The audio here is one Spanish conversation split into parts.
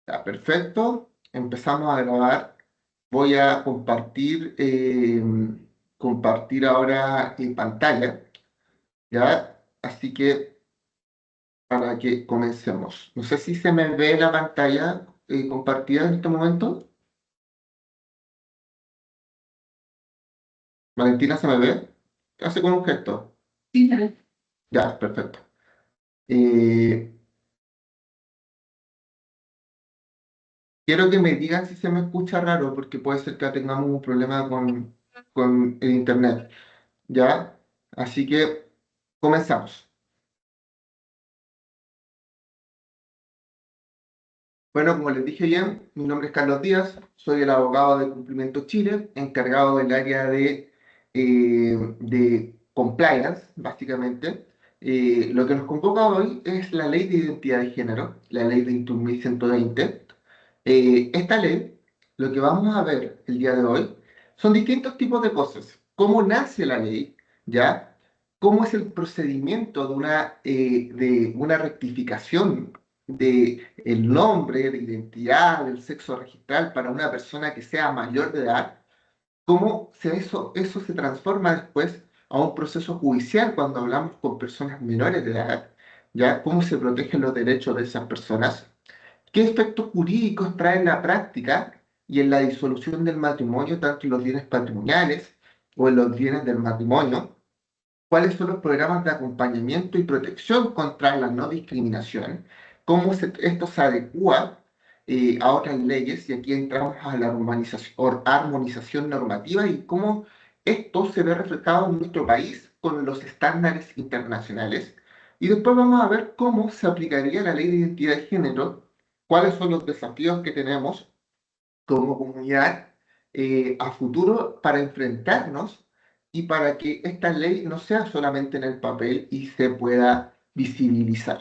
Ya, perfecto. Empezamos a grabar. Voy a compartir ahora en pantalla, ¿ya? Así que para que comencemos. No sé si se me ve la pantalla compartida en este momento. Valentina, ¿se me ve? Hace con un gesto. Sí, pero Ya, perfecto. Eh, Quiero que me digan si se me escucha raro, porque puede ser que tengamos un problema con el internet, ¿ya? Así que comenzamos. Bueno, como les dije bien, mi nombre es Carlos Díaz, soy el abogado de Cumplimiento Chile, encargado del área de compliance, básicamente. Lo que nos convoca hoy es la Ley de Identidad de Género, la Ley 21.120. Esta ley, lo que vamos a ver el día de hoy, son distintos tipos de cosas. ¿Cómo nace la ley? ¿Ya? ¿Cómo es el procedimiento de una rectificación el nombre, de identidad, del sexo registral para una persona que sea mayor de edad? ¿Eso se transforma después a un proceso judicial cuando hablamos con personas menores de edad? ¿Ya? ¿Cómo se protegen los derechos de esas personas? ¿Qué efectos jurídicos trae en la práctica y en la disolución del matrimonio, tanto en los bienes patrimoniales o en los bienes del matrimonio? ¿Cuáles son los programas de acompañamiento y protección contra la no discriminación? Esto se adecua a otras leyes? Y aquí entramos a la armonización normativa y cómo esto se ve reflejado en nuestro país con los estándares internacionales. Y después vamos a ver cómo se aplicaría la ley de identidad de género, cuáles son los desafíos que tenemos como comunidad a futuro para enfrentarnos y para que esta ley no sea solamente en el papel y se pueda visibilizar,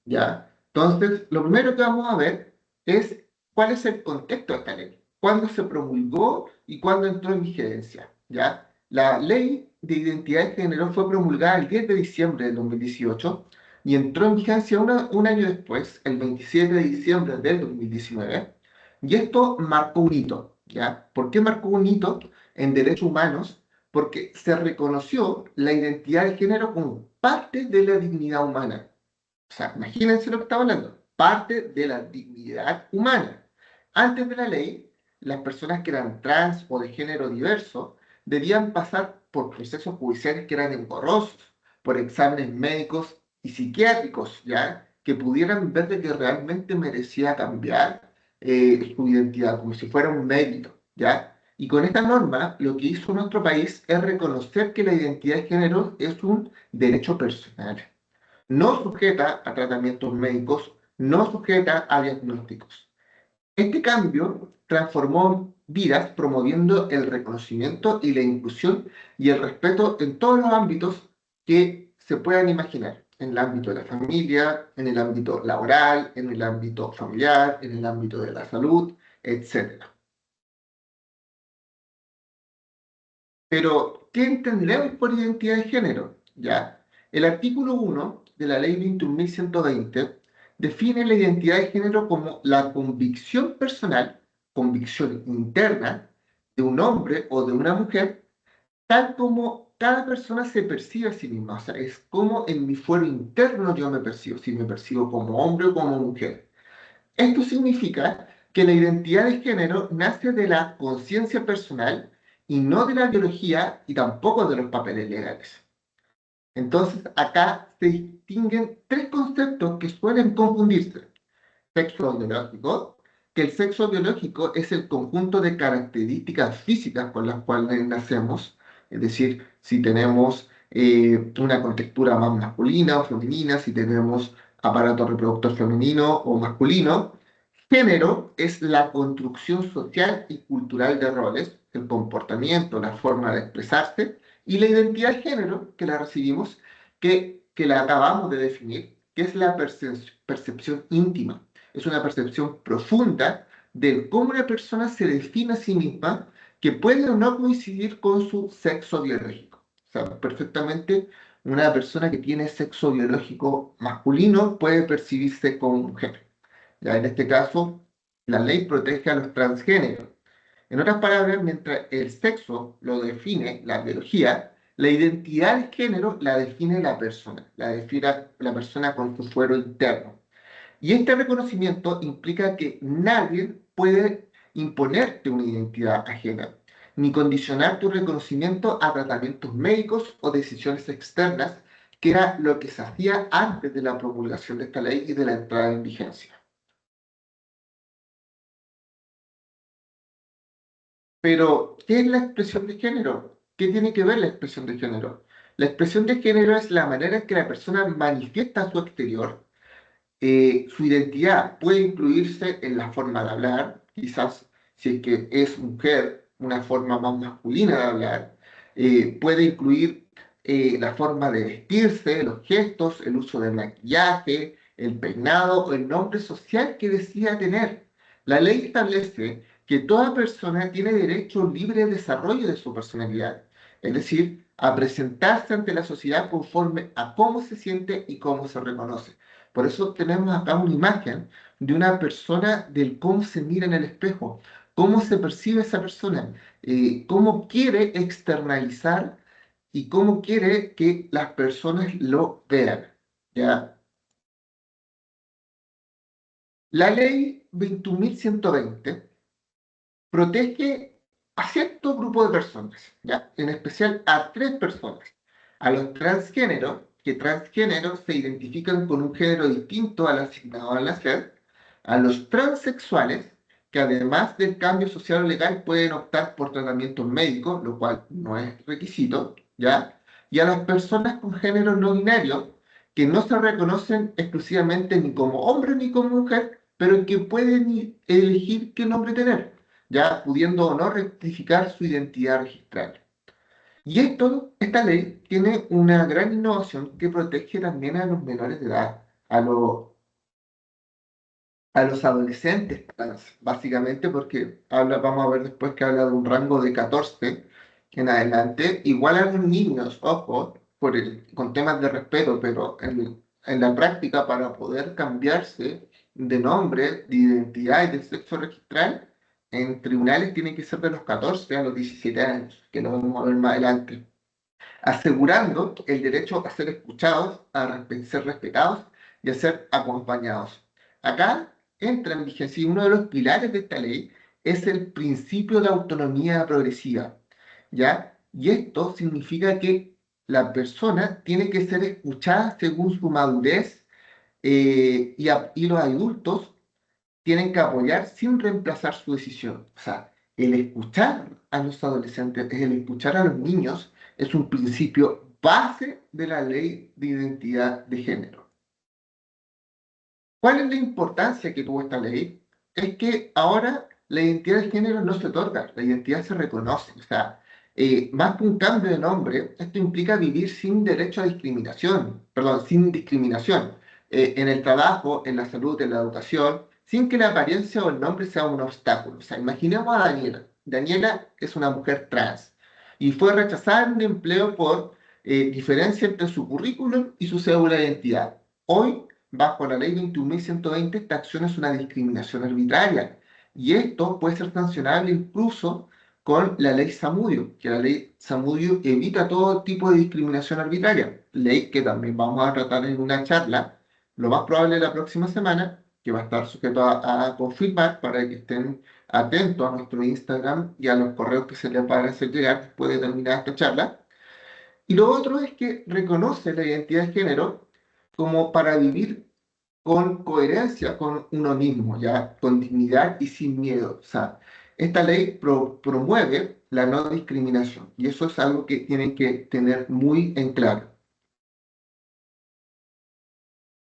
¿ya? Entonces, lo primero que vamos a ver es cuál es el contexto de esta ley, cuándo se promulgó y cuándo entró en vigencia, ¿ya? La ley de identidad de género fue promulgada el 10 de diciembre del 2018 y entró en vigencia un año después, el 27 de diciembre del 2019. Y esto marcó un hito, ¿ya? ¿Por qué marcó un hito en derechos humanos? Porque se reconoció la identidad de género como parte de la dignidad humana. O sea, imagínense lo que estaba hablando, parte de la dignidad humana. Antes de la ley, las personas que eran trans o de género diverso debían pasar por procesos judiciales que eran engorrosos, por exámenes médicos y psiquiátricos, ¿ya? Que pudieran ver de que realmente merecía cambiar su identidad, como si fuera un mérito, ¿ya? Y con esta norma, lo que hizo nuestro país es reconocer que la identidad de género es un derecho personal, no sujeta a tratamientos médicos, no sujeta a diagnósticos. Este cambio transformó vidas promoviendo el reconocimiento y la inclusión y el respeto en todos los ámbitos que se puedan imaginar, en el ámbito de la familia, en el ámbito laboral, en el ámbito familiar, en el ámbito de la salud, etc. Pero, ¿qué entendemos por identidad de género? ¿Ya? El artículo 1 de la Ley 21.120 define la identidad de género como la convicción personal, convicción interna, de un hombre o de una mujer, tal como cada persona se percibe a sí misma. O sea, es como en mi fuero interno yo me percibo, si me percibo como hombre o como mujer. Esto significa que la identidad de género nace de la conciencia personal y no de la biología y tampoco de los papeles legales. Entonces, acá se distinguen tres conceptos que suelen confundirse. Sexo biológico, que el sexo biológico es el conjunto de características físicas con las cuales nacemos, es decir, si tenemos una contextura más masculina o femenina, si tenemos aparato reproductor femenino o masculino. Género es la construcción social y cultural de roles, el comportamiento, la forma de expresarse, y la identidad de género, que la recibimos, que la acabamos de definir, que es la percepción íntima. Es una percepción profunda de cómo una persona se define a sí misma, que puede o no coincidir con su sexo biológico. O sea, perfectamente una persona que tiene sexo biológico masculino puede percibirse como mujer. Ya en este caso, La ley protege a los transgéneros. En otras palabras, mientras el sexo lo define la biología, la identidad de género la define la define la persona con su fuero interno. Y este reconocimiento implica que nadie puede imponerte una identidad ajena, ni condicionar tu reconocimiento a tratamientos médicos o decisiones externas, que era lo que se hacía antes de la promulgación de esta ley y de la entrada en vigencia. Pero, ¿qué es la expresión de género? ¿Qué tiene que ver la expresión de género? La expresión de género es la manera en que la persona manifiesta su exterior. Su identidad puede incluirse en la forma de hablar, quizás si es que es mujer, una forma más masculina de hablar. Puede incluir la forma de vestirse, los gestos, el uso del maquillaje, el peinado o el nombre social que decida tener. La ley establece que toda persona tiene derecho a un libre desarrollo de su personalidad, es decir, a presentarse ante la sociedad conforme a cómo se siente y cómo se reconoce. Por eso tenemos acá una imagen de una persona, del cómo se mira en el espejo, cómo se percibe esa persona, cómo quiere externalizar y cómo quiere que las personas lo vean. ¿Ya? La ley 21.120 protege a cierto grupo de personas, ¿ya? En especial a tres personas. A los transgéneros, que transgéneros se identifican con un género distinto al asignado al nacer. A los transexuales, que además del cambio social o legal pueden optar por tratamientos médicos, lo cual no es requisito, ¿ya? Y a las personas con género no binario, que no se reconocen exclusivamente ni como hombre ni como mujer, pero que pueden elegir qué nombre tener, ya pudiendo o no rectificar su identidad registral. Y esta ley tiene una gran innovación que protege también a los menores de edad, a los adolescentes trans, básicamente porque vamos a ver después que habla de un rango de 14 en adelante, igual a los niños, ojo, con temas de respeto, pero en la práctica para poder cambiarse de nombre, de identidad y de sexo registral, en tribunales tiene que ser de los 14 a los 17 años, que lo vamos a ver más adelante, asegurando el derecho a ser escuchados, ser respetados y a ser acompañados. Acá entra en vigencia y uno de los pilares de esta ley es el principio de autonomía progresiva, ¿ya? Y esto significa que la persona tiene que ser escuchada según su madurez, y los adultos tienen que apoyar sin reemplazar su decisión. O sea, el escuchar a los adolescentes, el escuchar a los niños, es un principio base de la ley de identidad de género. ¿Cuál es la importancia que tuvo esta ley? Es que ahora la identidad de género no se otorga, la identidad se reconoce. O sea, más que un cambio de nombre, esto implica vivir sin derecho a discriminación, perdón, sin discriminación, en el trabajo, en la salud, en la educación, sin que la apariencia o el nombre sea un obstáculo. O sea, imaginemos a Daniela. Daniela es una mujer trans y fue rechazada en un empleo por diferencia entre su currículum y su cédula de identidad. Hoy, bajo la ley 21.120, esta acción es una discriminación arbitraria y esto puede ser sancionable incluso con la ley Zamudio, que la ley Zamudio evita todo tipo de discriminación arbitraria, ley que también vamos a tratar en una charla, lo más probable la próxima semana, que va a estar sujeto a confirmar para que estén atentos a nuestro Instagram y a los correos que se les van a hacer llegar después de terminar esta charla. Y lo otro es que reconoce la identidad de género como para vivir con coherencia con uno mismo, ya con dignidad y sin miedo. O sea, esta ley promueve la no discriminación y eso es algo que tienen que tener muy en claro.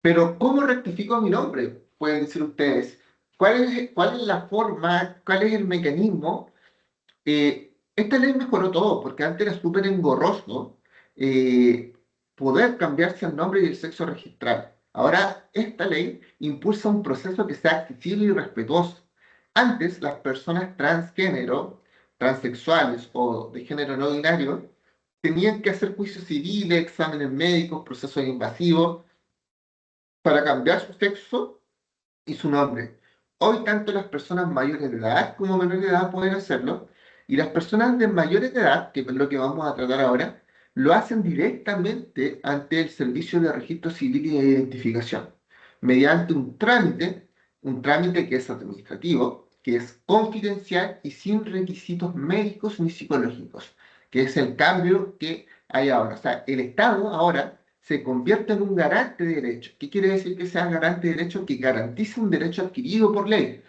Pero, ¿cómo rectifico mi nombre? Pueden decir ustedes. ¿Cuál es la forma, cuál es el mecanismo? Esta ley mejoró todo, porque antes era súper engorroso eh, poder cambiarse el nombre y el sexo registral. Ahora, esta ley impulsa un proceso que sea accesible y respetuoso. Antes, las personas transgénero, transexuales o de género no binario tenían que hacer juicios civiles, exámenes médicos, procesos invasivos para cambiar su sexo y su nombre. Hoy tanto las personas mayores de edad como menores de edad pueden hacerlo, y las personas de mayores de edad, que es lo que vamos a tratar ahora, lo hacen directamente ante el Servicio de Registro Civil y de Identificación, mediante un trámite que es administrativo, que es confidencial y sin requisitos médicos ni psicológicos, que es el cambio que hay ahora. O sea, el Estado ahora se convierte en un garante de derechos. ¿Qué quiere decir que sea garante de derechos? Que garantiza un derecho adquirido por ley.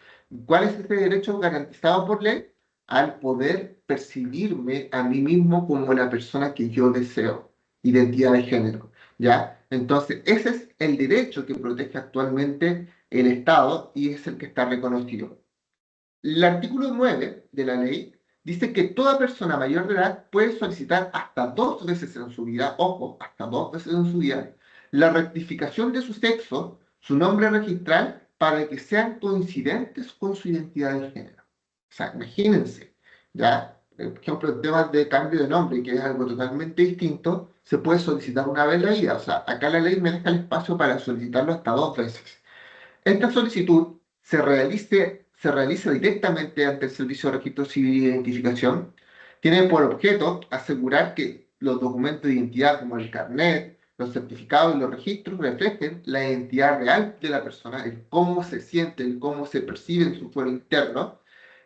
¿Cuál es ese derecho garantizado por ley? Al poder percibirme a mí mismo como la persona que yo deseo, identidad de género, ¿ya? Entonces, ese es el derecho que protege actualmente el Estado y es el que está reconocido. El artículo 9 de la ley dice que toda persona mayor de edad puede solicitar hasta 2 veces en su vida, ojo, hasta 2 veces en su vida, la rectificación de su sexo, su nombre registral, para que sean coincidentes con su identidad de género. O sea, imagínense, ya, por ejemplo, en temas de cambio de nombre, que es algo totalmente distinto, se puede solicitar una vez en la vida. O sea, acá la ley me deja el espacio para solicitarlo hasta 2 veces. Esta solicitud se realiza directamente ante el Servicio de Registro Civil y Identificación. Tiene por objeto asegurar que los documentos de identidad como el carnet, los certificados y los registros reflejen la identidad real de la persona, el cómo se siente, el cómo se percibe en su fuero interno.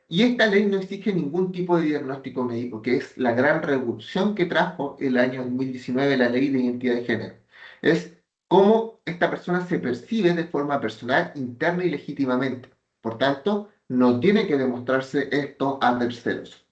Y esta ley no exige ningún tipo de diagnóstico médico, que es la gran revolución que trajo el año 2019 la ley de identidad de género. Es cómo esta persona se percibe de forma personal, interna y legítimamente. Por tanto, no tiene que demostrarse esto a terceros.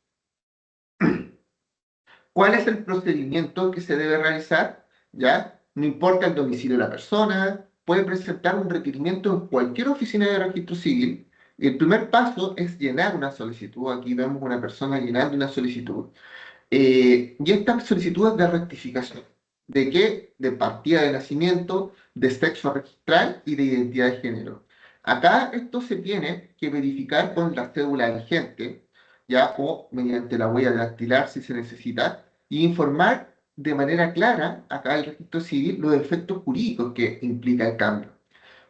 ¿Cuál es el procedimiento que se debe realizar? ¿Ya? No importa el domicilio de la persona, puede presentar un requerimiento en cualquier oficina de registro civil. El primer paso es llenar una solicitud. Aquí vemos una persona llenando una solicitud. Y esta solicitud es de rectificación. ¿De qué? De partida de nacimiento, de sexo registral y de identidad de género. Acá esto se tiene que verificar con la cédula vigente, ya o mediante la huella dactilar si se necesita, y informar de manera clara acá el registro civil los efectos jurídicos que implica el cambio.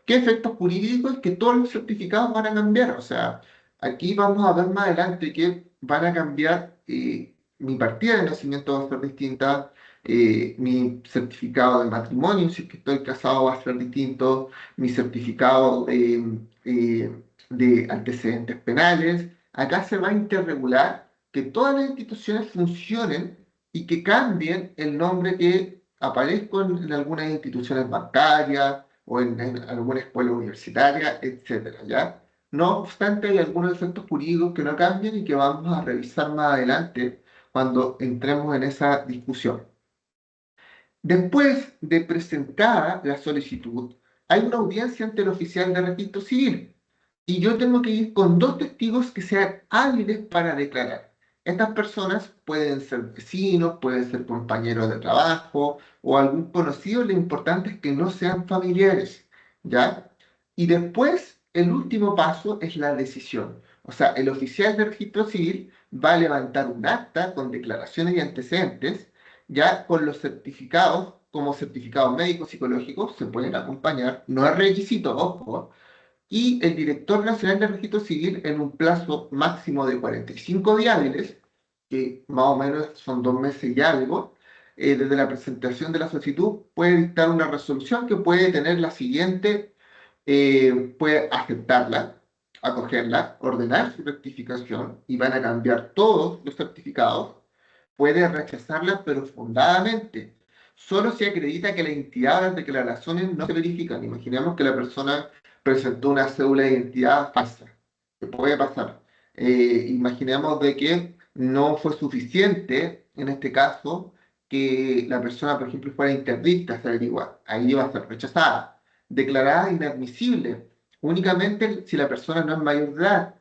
¿Qué efectos jurídicos? Que todos los certificados van a cambiar. O sea, aquí vamos a ver más adelante que van a cambiar, mi partida de nacimiento va a ser distinta, mi certificado de matrimonio, si es que estoy casado, va a ser distinto, mi certificado de antecedentes penales. Acá se va a interregular que todas las instituciones funcionen y que cambien el nombre que aparezco en algunas instituciones bancarias o en alguna escuela universitaria, etcétera, ¿ya? No obstante, hay algunos efectos jurídicos que no cambian y que vamos a revisar más adelante cuando entremos en esa discusión. Después de presentada la solicitud, hay una audiencia ante el oficial de registro civil y yo tengo que ir con 2 testigos que sean hábiles para declarar. Estas personas pueden ser vecinos, pueden ser compañeros de trabajo o algún conocido. Lo importante es que no sean familiares, ¿ya? Y después, el último paso es la decisión. O sea, el oficial de registro civil va a levantar un acta con declaraciones y antecedentes ya con los certificados, como certificados médicos, psicológicos, se pueden acompañar, no es requisito, ojo, y el director nacional de registro civil en un plazo máximo de 45 días hábiles, que más o menos son 2 meses y algo, desde la presentación de la solicitud, puede dictar una resolución que puede tener la siguiente, puede aceptarla, acogerla, ordenar su rectificación y van a cambiar todos los certificados, puede rechazarla pero fundadamente. Solo si acredita que la identidad de las declaraciones no se verifican. Imaginemos que la persona presentó una cédula de identidad falsa, que puede pasar. Imaginemos de que no fue suficiente, en este caso, que la persona, por ejemplo, fuera interdicta, se averigua. Ahí va a ser rechazada. Declarada inadmisible, únicamente si la persona no es mayor de edad.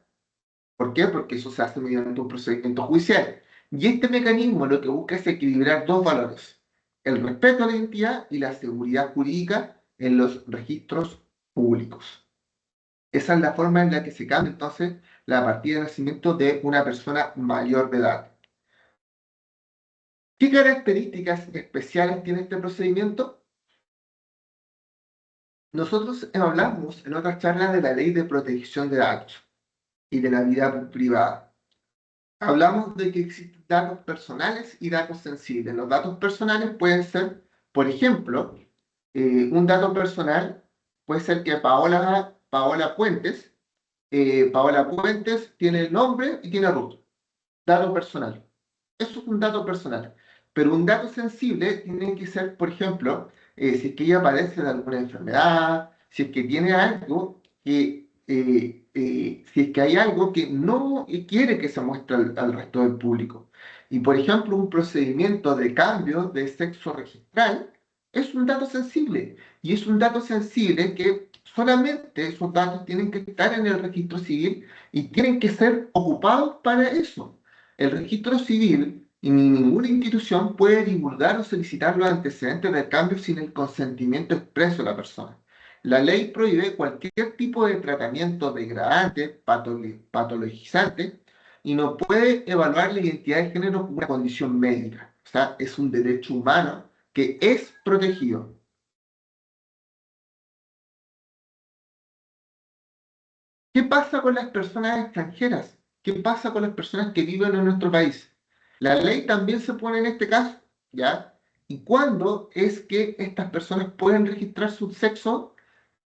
¿Por qué? Porque eso se hace mediante un procedimiento judicial. Y este mecanismo lo que busca es equilibrar 2 valores: el respeto a la identidad y la seguridad jurídica en los registros públicos. Esa es la forma en la que se cambia entonces la partida de nacimiento de una persona mayor de edad. ¿Qué características especiales tiene este procedimiento? Nosotros hablamos en otras charlas de la ley de protección de datos y de la vida privada. Hablamos de que existen datos personales y datos sensibles. Los datos personales pueden ser, por ejemplo, un dato personal puede ser que Paola Puentes tiene el nombre y tiene root. Dato personal. Eso es un dato personal. Pero un dato sensible tiene que ser, por ejemplo, si es que ella padece de alguna enfermedad, si es que tiene algo si es que hay algo que no quiere que se muestre al resto del público. Y, por ejemplo, un procedimiento de cambio de sexo registral es un dato sensible. Y es un dato sensible que solamente esos datos tienen que estar en el registro civil y tienen que ser ocupados para eso. El registro civil y ninguna institución puede divulgar o solicitar los antecedentes del cambio sin el consentimiento expreso de la persona. La ley prohíbe cualquier tipo de tratamiento degradante, patologizante, y no puede evaluar la identidad de género como una condición médica. O sea, es un derecho humano que es protegido. ¿Qué pasa con las personas extranjeras? ¿Qué pasa con las personas que viven en nuestro país? La ley también se pone en este caso, ¿ya? ¿Y cuándo es que estas personas pueden registrar su sexo?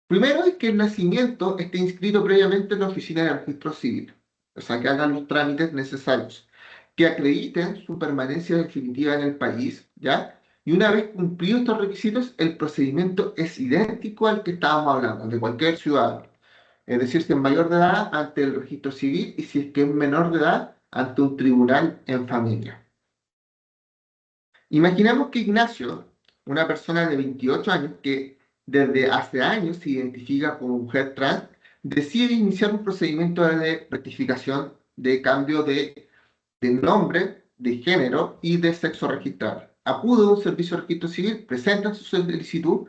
Primero es que el nacimiento esté inscrito previamente en la oficina de registro civil, o sea, que hagan los trámites necesarios, que acrediten su permanencia definitiva en el país, ¿ya? Y una vez cumplidos estos requisitos, el procedimiento es idéntico al que estábamos hablando, de cualquier ciudadano. Es decir, si es mayor de edad, ante el registro civil, y si es que es menor de edad, ante un tribunal en familia. Imaginemos que Ignacio, una persona de 28 años que desde hace años se identifica como mujer trans, decide iniciar un procedimiento de rectificación de cambio de nombre, de género y de sexo registrado. Acude a un servicio de registro civil, presenta su solicitud,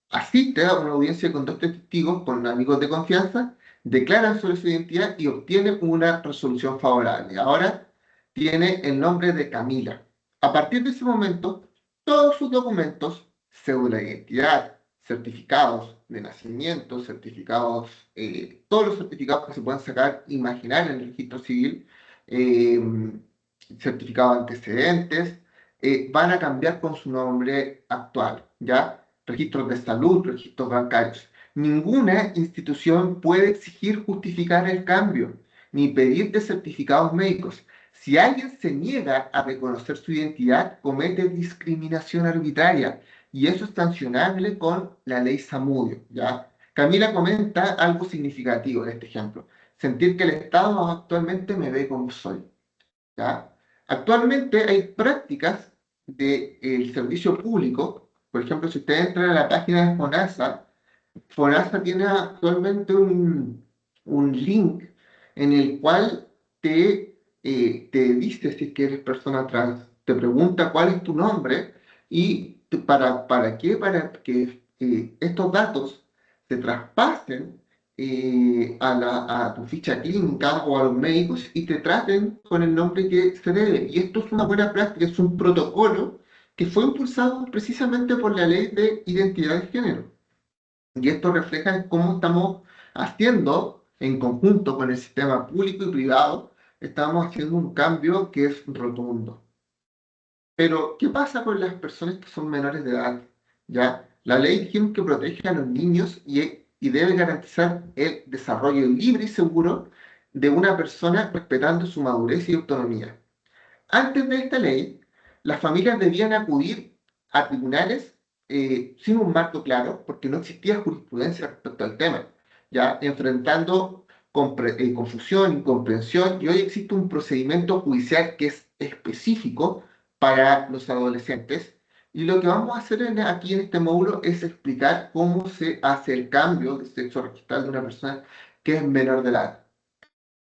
asiste a una audiencia con dos testigos, con amigos de confianza, declaran sobre su identidad y obtiene una resolución favorable. Ahora tiene el nombre de Camila. A partir de ese momento, todos sus documentos, cédula de identidad, certificados de nacimiento, todos los certificados que se puedan sacar, imaginar en el registro civil, eh, certificados de antecedentes, van a cambiar con su nombre actual, ¿ya? Registros de salud, registros bancarios. Ninguna institución puede exigir justificar el cambio, ni pedirte certificados médicos. Si alguien se niega a reconocer su identidad, comete discriminación arbitraria y eso es sancionable con la ley Zamudio, ¿ya? Camila comenta algo significativo en este ejemplo. Sentir que el Estado actualmente me ve como soy. ¿Ya? Actualmente hay prácticas del servicio público, por ejemplo, si ustedes entran a la página de FONASA, FONASA tiene actualmente un link en el cual te dice si es que eres persona trans, te pregunta cuál es tu nombre y para qué, para que estos datos se traspasen a tu ficha clínica o a los médicos y te traten con el nombre que se debe. Y esto es una buena práctica, es un protocolo que fue impulsado precisamente por la ley de identidad de género. Y esto refleja cómo estamos haciendo, en conjunto con el sistema público y privado, estamos haciendo un cambio que es rotundo. Pero, ¿qué pasa con las personas que son menores de edad? ¿Ya? La ley dijimos que protege a los niños y debe garantizar el desarrollo libre y seguro de una persona respetando su madurez y autonomía. Antes de esta ley, las familias debían acudir a tribunales sin un marco claro, porque no existía jurisprudencia respecto al tema, ya enfrentando confusión, incomprensión, y hoy existe un procedimiento judicial que es específico para los adolescentes. Y lo que vamos a hacer aquí en este módulo es explicar cómo se hace el cambio de sexo registral de una persona que es menor de edad.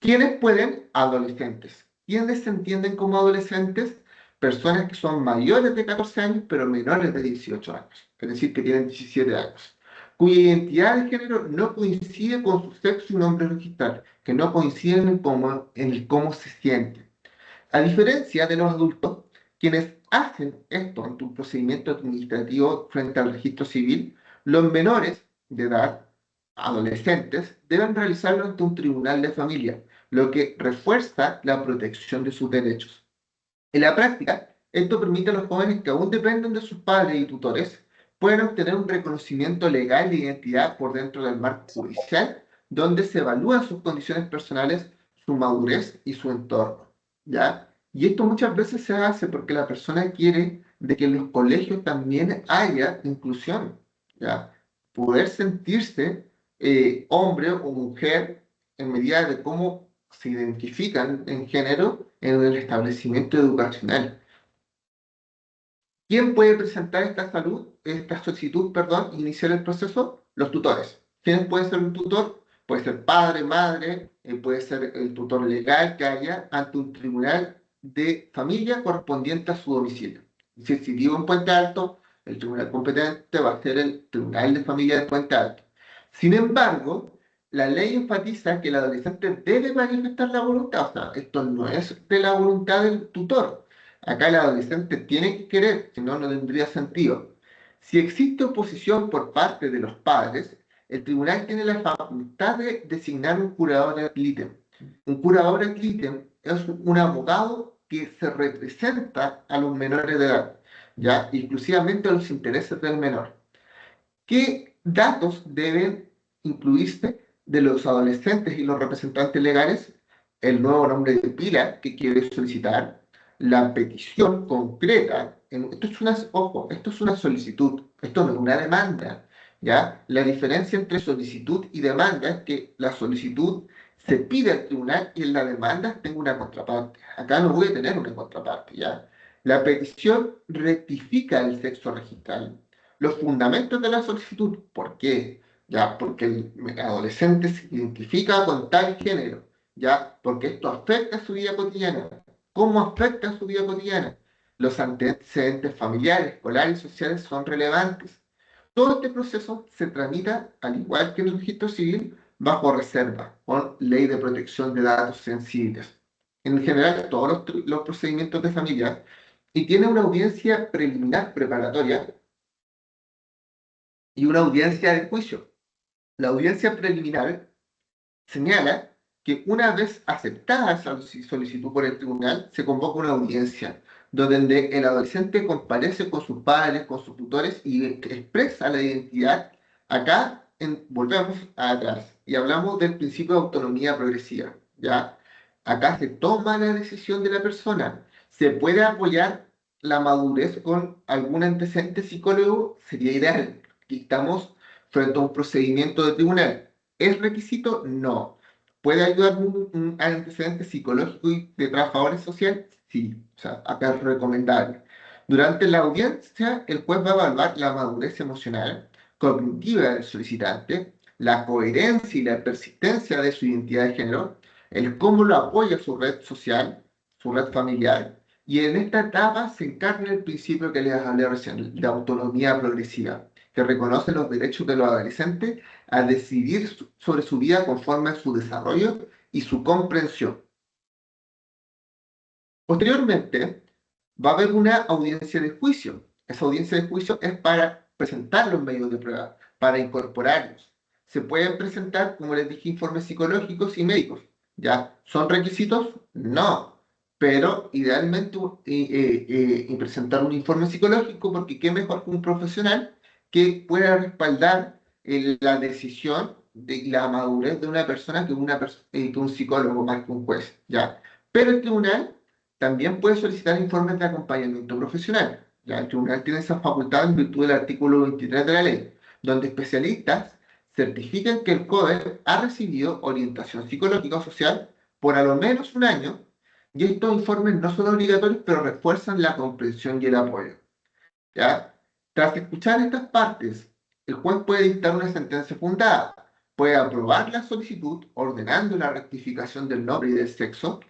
¿Quiénes pueden? Adolescentes. ¿Quiénes se entienden como adolescentes? Personas que son mayores de 14 años, pero menores de 18 años, es decir, que tienen 17 años, cuya identidad de género no coincide con su sexo y nombre registral, que no coinciden en el cómo se sienten. A diferencia de los adultos, quienes hacen esto ante un procedimiento administrativo frente al registro civil, los menores de edad, adolescentes, deben realizarlo ante un tribunal de familia, lo que refuerza la protección de sus derechos. En la práctica, esto permite a los jóvenes que aún dependen de sus padres y tutores puedan obtener un reconocimiento legal de identidad por dentro del marco judicial, donde se evalúan sus condiciones personales, su madurez y su entorno, ¿ya? Y esto muchas veces se hace porque la persona quiere de que en los colegios también haya inclusión, ¿ya? Poder sentirse hombre o mujer en medida de cómo se identifican en género en el establecimiento educacional. ¿Quién puede presentar esta solicitud, perdón, iniciar el proceso? Los tutores. ¿Quién puede ser un tutor? Puede ser padre, madre, puede ser el tutor legal que haya ante un tribunal de familia correspondiente a su domicilio. Es decir, si vivo en Puente Alto, el tribunal competente va a ser el tribunal de familia de Puente Alto. Sin embargo, la ley enfatiza que el adolescente debe manifestar la voluntad. O sea, esto no es de la voluntad del tutor. Acá el adolescente tiene que querer, si no, no tendría sentido. Si existe oposición por parte de los padres, el tribunal tiene la facultad de designar un curador ad litem. Un curador ad litem es un abogado que se representa a los menores de edad, ya inclusivamente a los intereses del menor. ¿Qué datos deben incluirse de los adolescentes y los representantes legales? El nuevo nombre de pila que quiere solicitar, la petición concreta. Esto es una solicitud, esto no es una demanda, ¿ya? La diferencia entre solicitud y demanda es que la solicitud se pide al tribunal y en la demanda tengo una contraparte. Acá no voy a tener una contraparte, ¿ya? La petición rectifica el sexo registral. Los fundamentos de la solicitud, ¿por qué? Ya, porque el adolescente se identifica con tal género, ya, porque esto afecta a su vida cotidiana. ¿Cómo afecta a su vida cotidiana? Los antecedentes familiares, escolares y sociales son relevantes. Todo este proceso se tramita, al igual que en el registro civil, bajo reserva, con ley de protección de datos sensibles. En general, todos los procedimientos de familia, y tiene una audiencia preliminar preparatoria y una audiencia de juicio. La audiencia preliminar señala que una vez aceptada esa solicitud por el tribunal, se convoca una audiencia donde el adolescente comparece con sus padres, con sus tutores y expresa la identidad. Acá volvemos atrás y hablamos del principio de autonomía progresiva, ¿ya? Acá se toma la decisión de la persona. Se puede apoyar la madurez con algún antecedente psicólogo, sería ideal. Aquí estamos frente a un procedimiento de tribunal. ¿Es requisito? No. ¿Puede ayudar un antecedente psicológico y de trabajadores sociales? Sí, o sea, acá es recomendable. Durante la audiencia, el juez va a evaluar la madurez emocional, cognitiva del solicitante, la coherencia y la persistencia de su identidad de género, el cómo lo apoya su red social, su red familiar, y en esta etapa se encarna el principio que les hablé recién, de autonomía progresiva, que reconoce los derechos de los adolescentes a decidir sobre su vida conforme a su desarrollo y su comprensión. Posteriormente, va a haber una audiencia de juicio. Esa audiencia de juicio es para presentar los medios de prueba, para incorporarlos. Se pueden presentar, como les dije, informes psicológicos y médicos. ¿Ya? ¿Son requisitos? No. Pero idealmente presentar un informe psicológico, porque qué mejor que un profesional que pueda respaldar la decisión y la madurez de una persona que un psicólogo más que un juez. ¿Ya? Pero el tribunal también puede solicitar informes de acompañamiento profesional. Ya el tribunal tiene esa facultad en virtud del artículo 23 de la ley, donde especialistas certifican que el joven ha recibido orientación psicológica o social por a lo menos un año, y estos informes no son obligatorios, pero refuerzan la comprensión y el apoyo. ¿Ya? Tras escuchar estas partes, el juez puede dictar una sentencia fundada, puede aprobar la solicitud ordenando la rectificación del nombre y del sexo,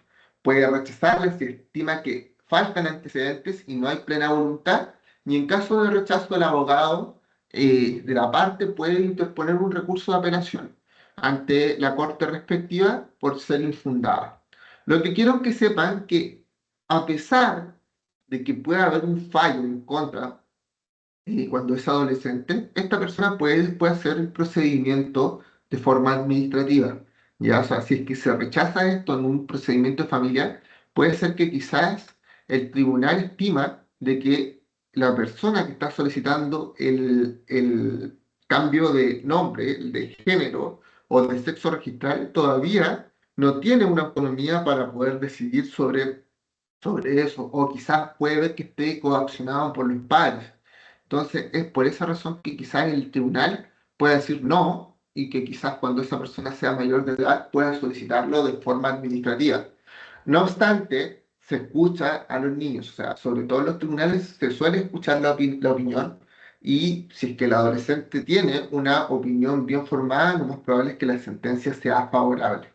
puede rechazarla si estima que faltan antecedentes y no hay plena voluntad, y en caso de rechazo el abogado de la parte puede interponer un recurso de apelación ante la corte respectiva por ser infundada. Lo que quiero que sepan que a pesar de que pueda haber un fallo en contra cuando es adolescente, esta persona puede hacer el procedimiento de forma administrativa. ¿Ya? O sea, si es que se rechaza esto en un procedimiento familiar, puede ser que quizás el tribunal estima de que la persona que está solicitando el cambio de nombre, de género o de sexo registral, todavía no tiene una autonomía para poder decidir sobre eso, o quizás puede ver que esté coaccionado por los padres. Entonces, es por esa razón que quizás el tribunal pueda decir no y que quizás cuando esa persona sea mayor de edad pueda solicitarlo de forma administrativa. No obstante, se escucha a los niños, o sea, sobre todo en los tribunales se suele escuchar la opinión y si es que el adolescente tiene una opinión bien formada, lo más probable es que la sentencia sea favorable.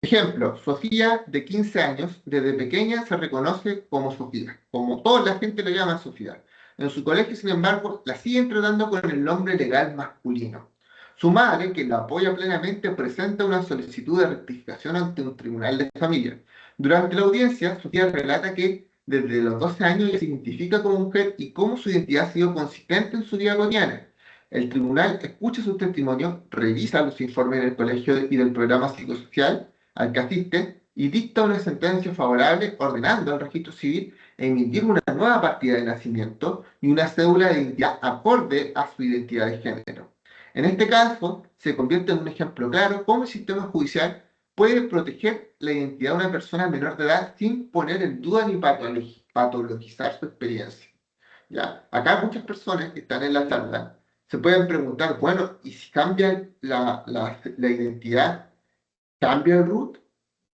Ejemplo, Sofía, de 15 años, desde pequeña se reconoce como Sofía, como toda la gente le llama Sofía. En su colegio, sin embargo, la siguen tratando con el nombre legal masculino. Su madre, que la apoya plenamente, presenta una solicitud de rectificación ante un tribunal de familia. Durante la audiencia, Sofía relata que desde los 12 años ella se identifica como mujer y cómo su identidad ha sido consistente en su vida cotidiana. El tribunal escucha sus testimonios, revisa los informes del colegio y del programa psicosocial al que asiste y dicta una sentencia favorable ordenando al registro civil emitir una nueva partida de nacimiento y una cédula de identidad acorde a su identidad de género. En este caso, se convierte en un ejemplo claro cómo el sistema judicial puede proteger la identidad de una persona menor de edad sin poner en duda ni patologizar su experiencia. ¿Ya? Acá muchas personas que están en la charla se pueden preguntar, bueno, ¿y si cambia la identidad, cambia el root?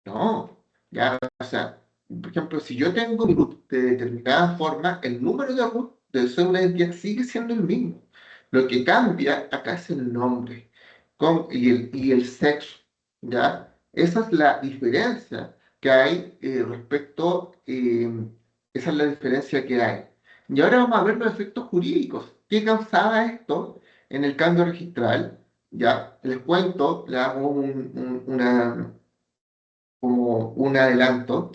No, ya, o sea, por ejemplo, si yo tengo mi root de determinada forma, el número de root de cédula de identidad sigue siendo el mismo. Lo que cambia acá es el nombre y el sexo, ¿ya? Esa es la diferencia que hay esa es la diferencia que hay. Y ahora vamos a ver los efectos jurídicos. ¿Qué causaba esto en el cambio registral? Ya, les cuento, le hago como un adelanto.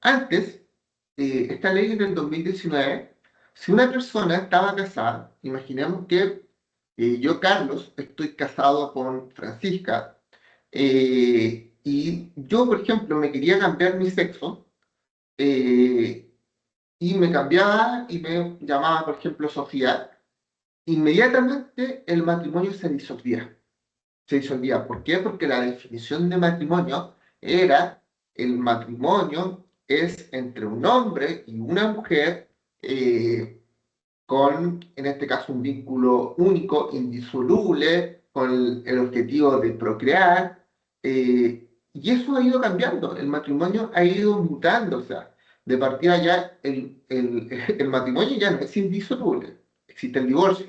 Antes, esta ley es del 2019. Si una persona estaba casada, imaginemos que yo, Carlos, estoy casado con Francisca, y yo, por ejemplo, me quería cambiar mi sexo, eh, y me cambiaba y me llamaba, por ejemplo, Sofía, inmediatamente el matrimonio se disolvía. ¿Por qué? Porque la definición de matrimonio era el matrimonio es entre un hombre y una mujer con, en este caso, un vínculo único, indisoluble, con el objetivo de procrear. Y eso ha ido cambiando, el matrimonio ha ido mutando, o sea, de partida ya el matrimonio ya no es indisoluble, existe el divorcio.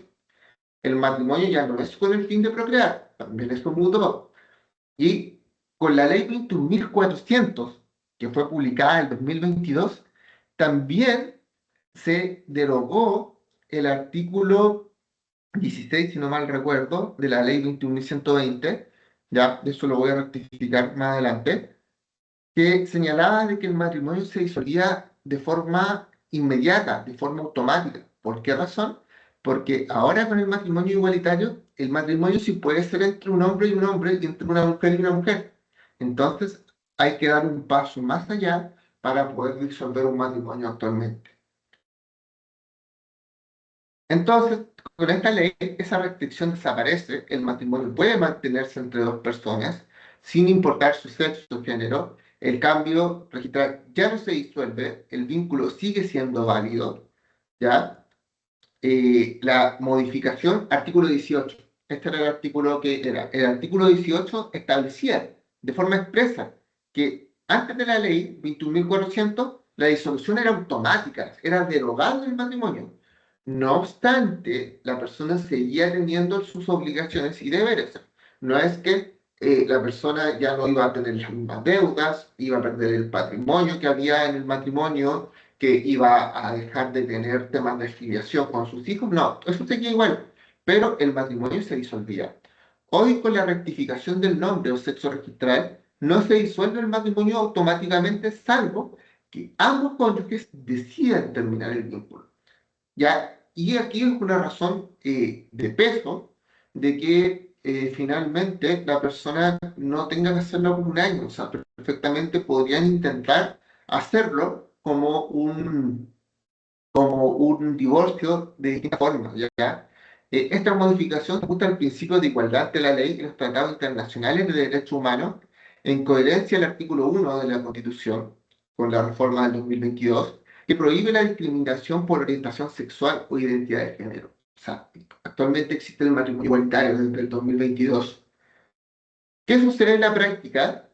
El matrimonio ya no es con el fin de procrear, también es con mutuo. Y con la ley 21.400, que fue publicada en 2022, también se derogó el artículo 16, si no mal recuerdo, de la ley 21.120, ya, de eso lo voy a rectificar más adelante, que señalaba de que el matrimonio se disolvía de forma inmediata, de forma automática. ¿Por qué razón? Porque ahora con el matrimonio igualitario, el matrimonio sí puede ser entre un hombre y un hombre y entre una mujer y una mujer. Entonces, hay que dar un paso más allá para poder disolver un matrimonio actualmente. Entonces, con esta ley, esa restricción desaparece, el matrimonio puede mantenerse entre dos personas sin importar su sexo o género, el cambio registral ya no se disuelve, el vínculo sigue siendo válido, ¿ya? La modificación, artículo 18. Este era el artículo que era. El artículo 18 establecía de forma expresa que antes de la ley 21.400 la disolución era automática, era derogable el matrimonio. No obstante, la persona seguía teniendo sus obligaciones y deberes. No es que la persona ya no iba a tener las mismas deudas, iba a perder el patrimonio que había en el matrimonio, que iba a dejar de tener temas de filiación con sus hijos. No, eso seguía igual, pero el matrimonio se disolvía. Hoy, con la rectificación del nombre o sexo registral, no se disuelve el matrimonio automáticamente, salvo que ambos cónyuges decidan terminar el vínculo. ¿Ya? Y aquí es una razón de peso de que finalmente la persona no tenga que hacerlo por un año. O sea, perfectamente podrían intentar hacerlo como un divorcio de distintas formas, ¿ya? Esta modificación se ajusta al principio de igualdad ante la ley y los tratados internacionales de derechos humanos, en coherencia al artículo 1 de la Constitución, con la reforma del 2022, que prohíbe la discriminación por orientación sexual o identidad de género. O sea, actualmente existe el matrimonio igualitario desde el 2022. ¿Qué sucede en la práctica?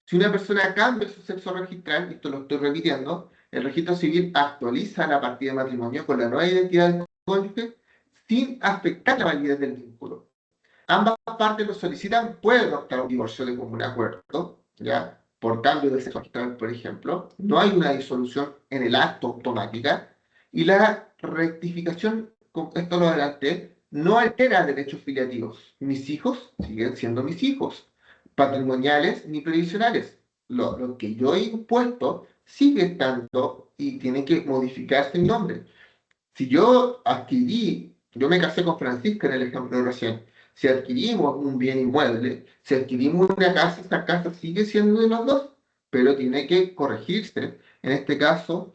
Si una persona cambia su sexo registral, y esto lo estoy repitiendo, el registro civil actualiza la partida de matrimonio con la nueva identidad del cónyuge sin afectar la validez del vínculo. Ambas partes lo solicitan, pueden optar a un divorcio de común acuerdo, ¿ya? Por cambio de sexo registral, por ejemplo. No hay una disolución en el acto automática. Y la rectificación, con esto lo adelanté, no altera derechos filiativos. Mis hijos siguen siendo mis hijos, patrimoniales ni previsionales. Lo que yo he impuesto sigue estando y tiene que modificarse mi nombre. Si yo me casé con Francisca en el ejemplo de recién, si adquirimos un bien inmueble, si adquirimos una casa, esa casa sigue siendo de los dos, pero tiene que corregirse, en este caso,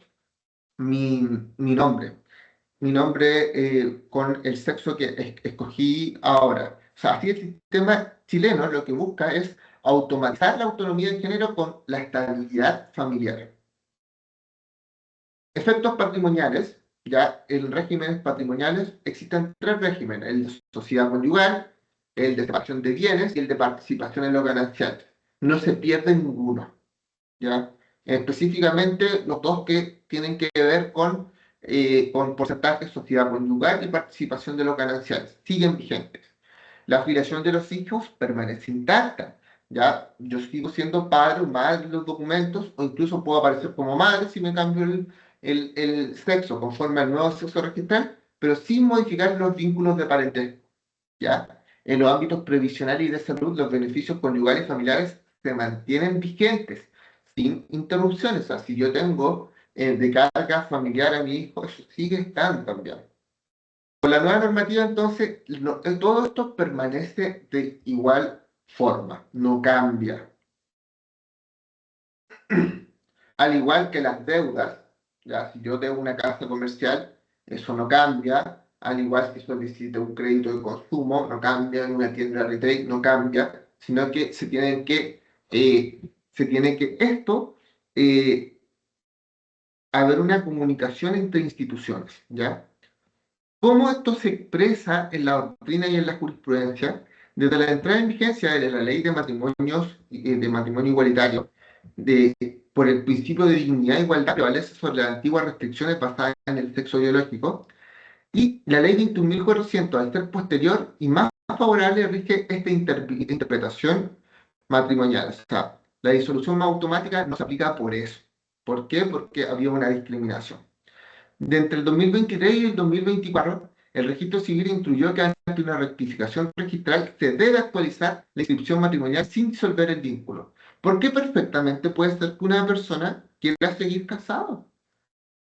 mi, mi nombre, mi nombre con el sexo que escogí ahora. O sea, así el sistema chileno lo que busca es automatizar la autonomía de género con la estabilidad familiar. Efectos patrimoniales, ya en regímenes patrimoniales existen tres regímenes: el de sociedad conyugal, el de separación de bienes y el de participación en lo ganancial. No se pierde ninguno, ¿ya? Específicamente los dos que tienen que ver con porcentaje de sociedad conyugal y participación de los gananciales siguen vigentes. La afiliación de los hijos permanece intacta. ¿Ya? Yo sigo siendo padre o madre en los documentos, o incluso puedo aparecer como madre si me cambio el sexo conforme al nuevo sexo registral, pero sin modificar los vínculos de parentesco. ¿Ya? En los ámbitos previsionales y de salud, los beneficios conyugales y familiares se mantienen vigentes, sin interrupciones. O sea, si yo tengo de carga familiar a mi hijo, eso sigue estando también. Con la nueva normativa, entonces, todo esto permanece de igual forma, no cambia. Al igual que las deudas, ya, si yo tengo una casa comercial, eso no cambia. Al igual que solicite un crédito de consumo, no cambia. En una tienda de retail, no cambia. Sino que esto, haber una comunicación entre instituciones, ¿ya? ¿Cómo esto se expresa en la doctrina y en la jurisprudencia? Desde la entrada en vigencia de la ley de matrimonios, de matrimonio igualitario, de, por el principio de dignidad e igualdad, prevalece sobre las antiguas restricciones basadas en el sexo biológico, y la ley 21.400, al ser posterior y más favorable, rige esta interpretación matrimonial. O sea, la disolución más automática no se aplica por eso. ¿Por qué? Porque había una discriminación. De entre el 2023 y el 2024, el registro civil instruyó que ante una rectificación registral se debe actualizar la inscripción matrimonial sin disolver el vínculo. Porque perfectamente puede ser que una persona quiera seguir casado.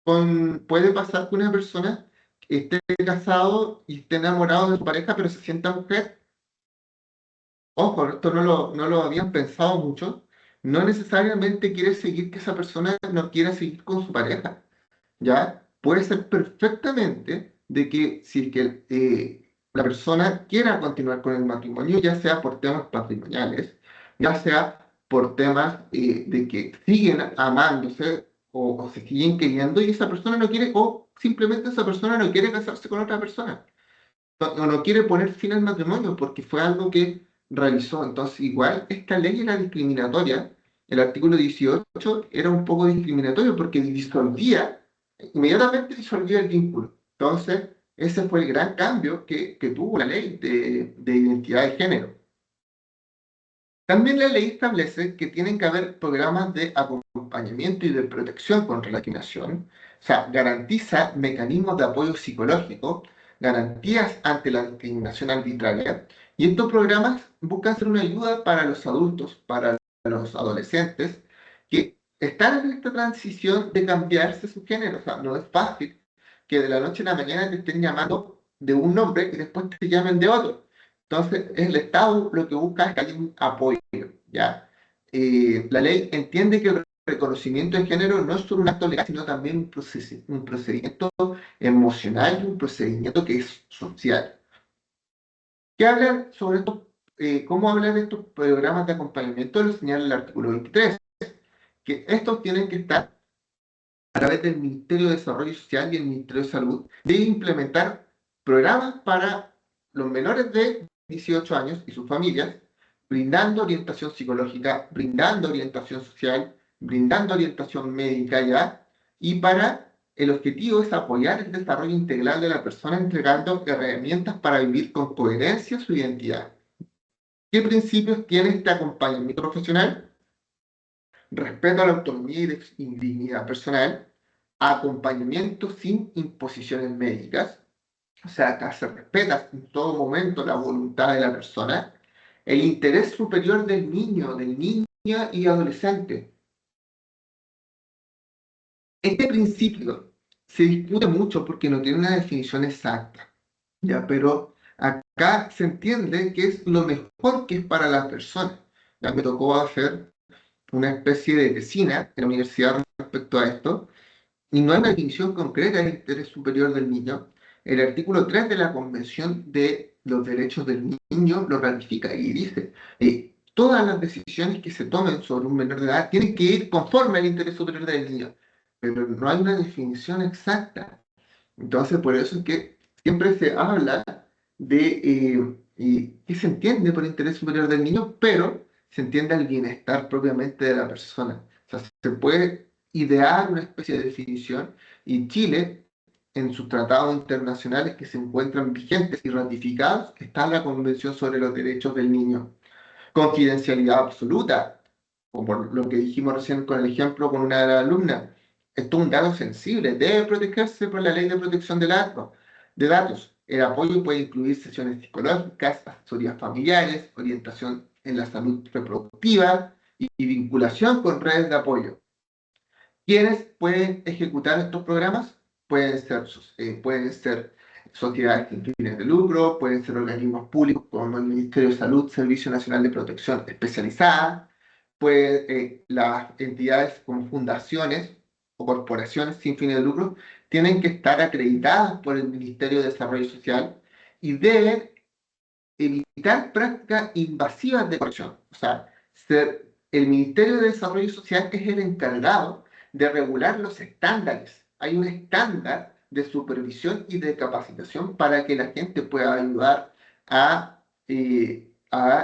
Puede pasar que una persona esté casado y esté enamorado de su pareja, pero se sienta mujer. Ojo, esto no lo habían pensado mucho. No necesariamente quiere seguir que esa persona no quiera seguir con su pareja. ¿Ya? Puede ser perfectamente de que si es que la persona quiera continuar con el matrimonio, ya sea por temas patrimoniales, ya sea por temas de que siguen amándose o se siguen queriendo y esa persona no quiere, o simplemente esa persona no quiere casarse con otra persona, o no quiere poner fin al matrimonio porque fue algo que realizó. Entonces, igual, esta ley era discriminatoria. El artículo 18 era un poco discriminatorio porque inmediatamente disolvía el vínculo. Entonces, ese fue el gran cambio que tuvo la ley de identidad de género. También la ley establece que tienen que haber programas de acompañamiento y de protección contra la discriminación. O sea, garantiza mecanismos de apoyo psicológico, garantías ante la discriminación arbitraria. Y estos programas buscan ser una ayuda para los adultos, para los adolescentes, que están en esta transición de cambiarse su género. O sea, no es fácil que de la noche a la mañana te estén llamando de un nombre y después te llamen de otro. Entonces, el Estado lo que busca es que haya un apoyo, ¿ya? La ley entiende que el reconocimiento de género no es solo un acto legal, sino también un procedimiento emocional y un procedimiento que es social. ¿Qué hablan sobre esto? ¿Cómo hablan de estos programas de acompañamiento? Lo señala el artículo 23, que estos tienen que estar a través del Ministerio de Desarrollo Social y el Ministerio de Salud, de implementar programas para los menores de 18 años y sus familias, brindando orientación psicológica, brindando orientación social, brindando orientación médica ya, y para el objetivo es apoyar el desarrollo integral de la persona entregando herramientas para vivir con coherencia su identidad. ¿Qué principios tiene este acompañamiento profesional? Respeto a la autonomía y dignidad personal, acompañamiento sin imposiciones médicas, o sea, acá se respeta en todo momento la voluntad de la persona, el interés superior del niño, del niña y adolescente. Este principio se discute mucho porque no tiene una definición exacta, ¿ya? Pero acá se entiende que es lo mejor que es para la persona. Ya me tocó hacer una especie de tesina en la universidad respecto a esto, y no hay una definición concreta del interés superior del niño. El artículo 3 de la Convención de los Derechos del Niño lo ratifica y dice, todas las decisiones que se tomen sobre un menor de edad tienen que ir conforme al interés superior del niño, pero no hay una definición exacta. Entonces, por eso es que siempre se habla de qué se entiende por interés superior del niño, pero se entiende el bienestar propiamente de la persona. O sea, se puede idear una especie de definición y Chile, en sus tratados internacionales que se encuentran vigentes y ratificados, está la Convención sobre los Derechos del Niño. Confidencialidad absoluta, como lo que dijimos recién con el ejemplo con una de las alumnas. Esto es un dato sensible, debe protegerse por la Ley de Protección de Datos. El apoyo puede incluir sesiones psicológicas, asesorías familiares, orientación en la salud reproductiva y vinculación con redes de apoyo. ¿Quiénes pueden ejecutar estos programas? Pueden ser sociedades sin fines de lucro, pueden ser organismos públicos como el Ministerio de Salud, Servicio Nacional de Protección Especializada, las entidades como fundaciones o corporaciones sin fines de lucro tienen que estar acreditadas por el Ministerio de Desarrollo Social y deben evitar prácticas invasivas de corrección. O sea, el Ministerio de Desarrollo Social es el encargado de regular los estándares. Hay un estándar de supervisión y de capacitación para que la gente pueda ayudar en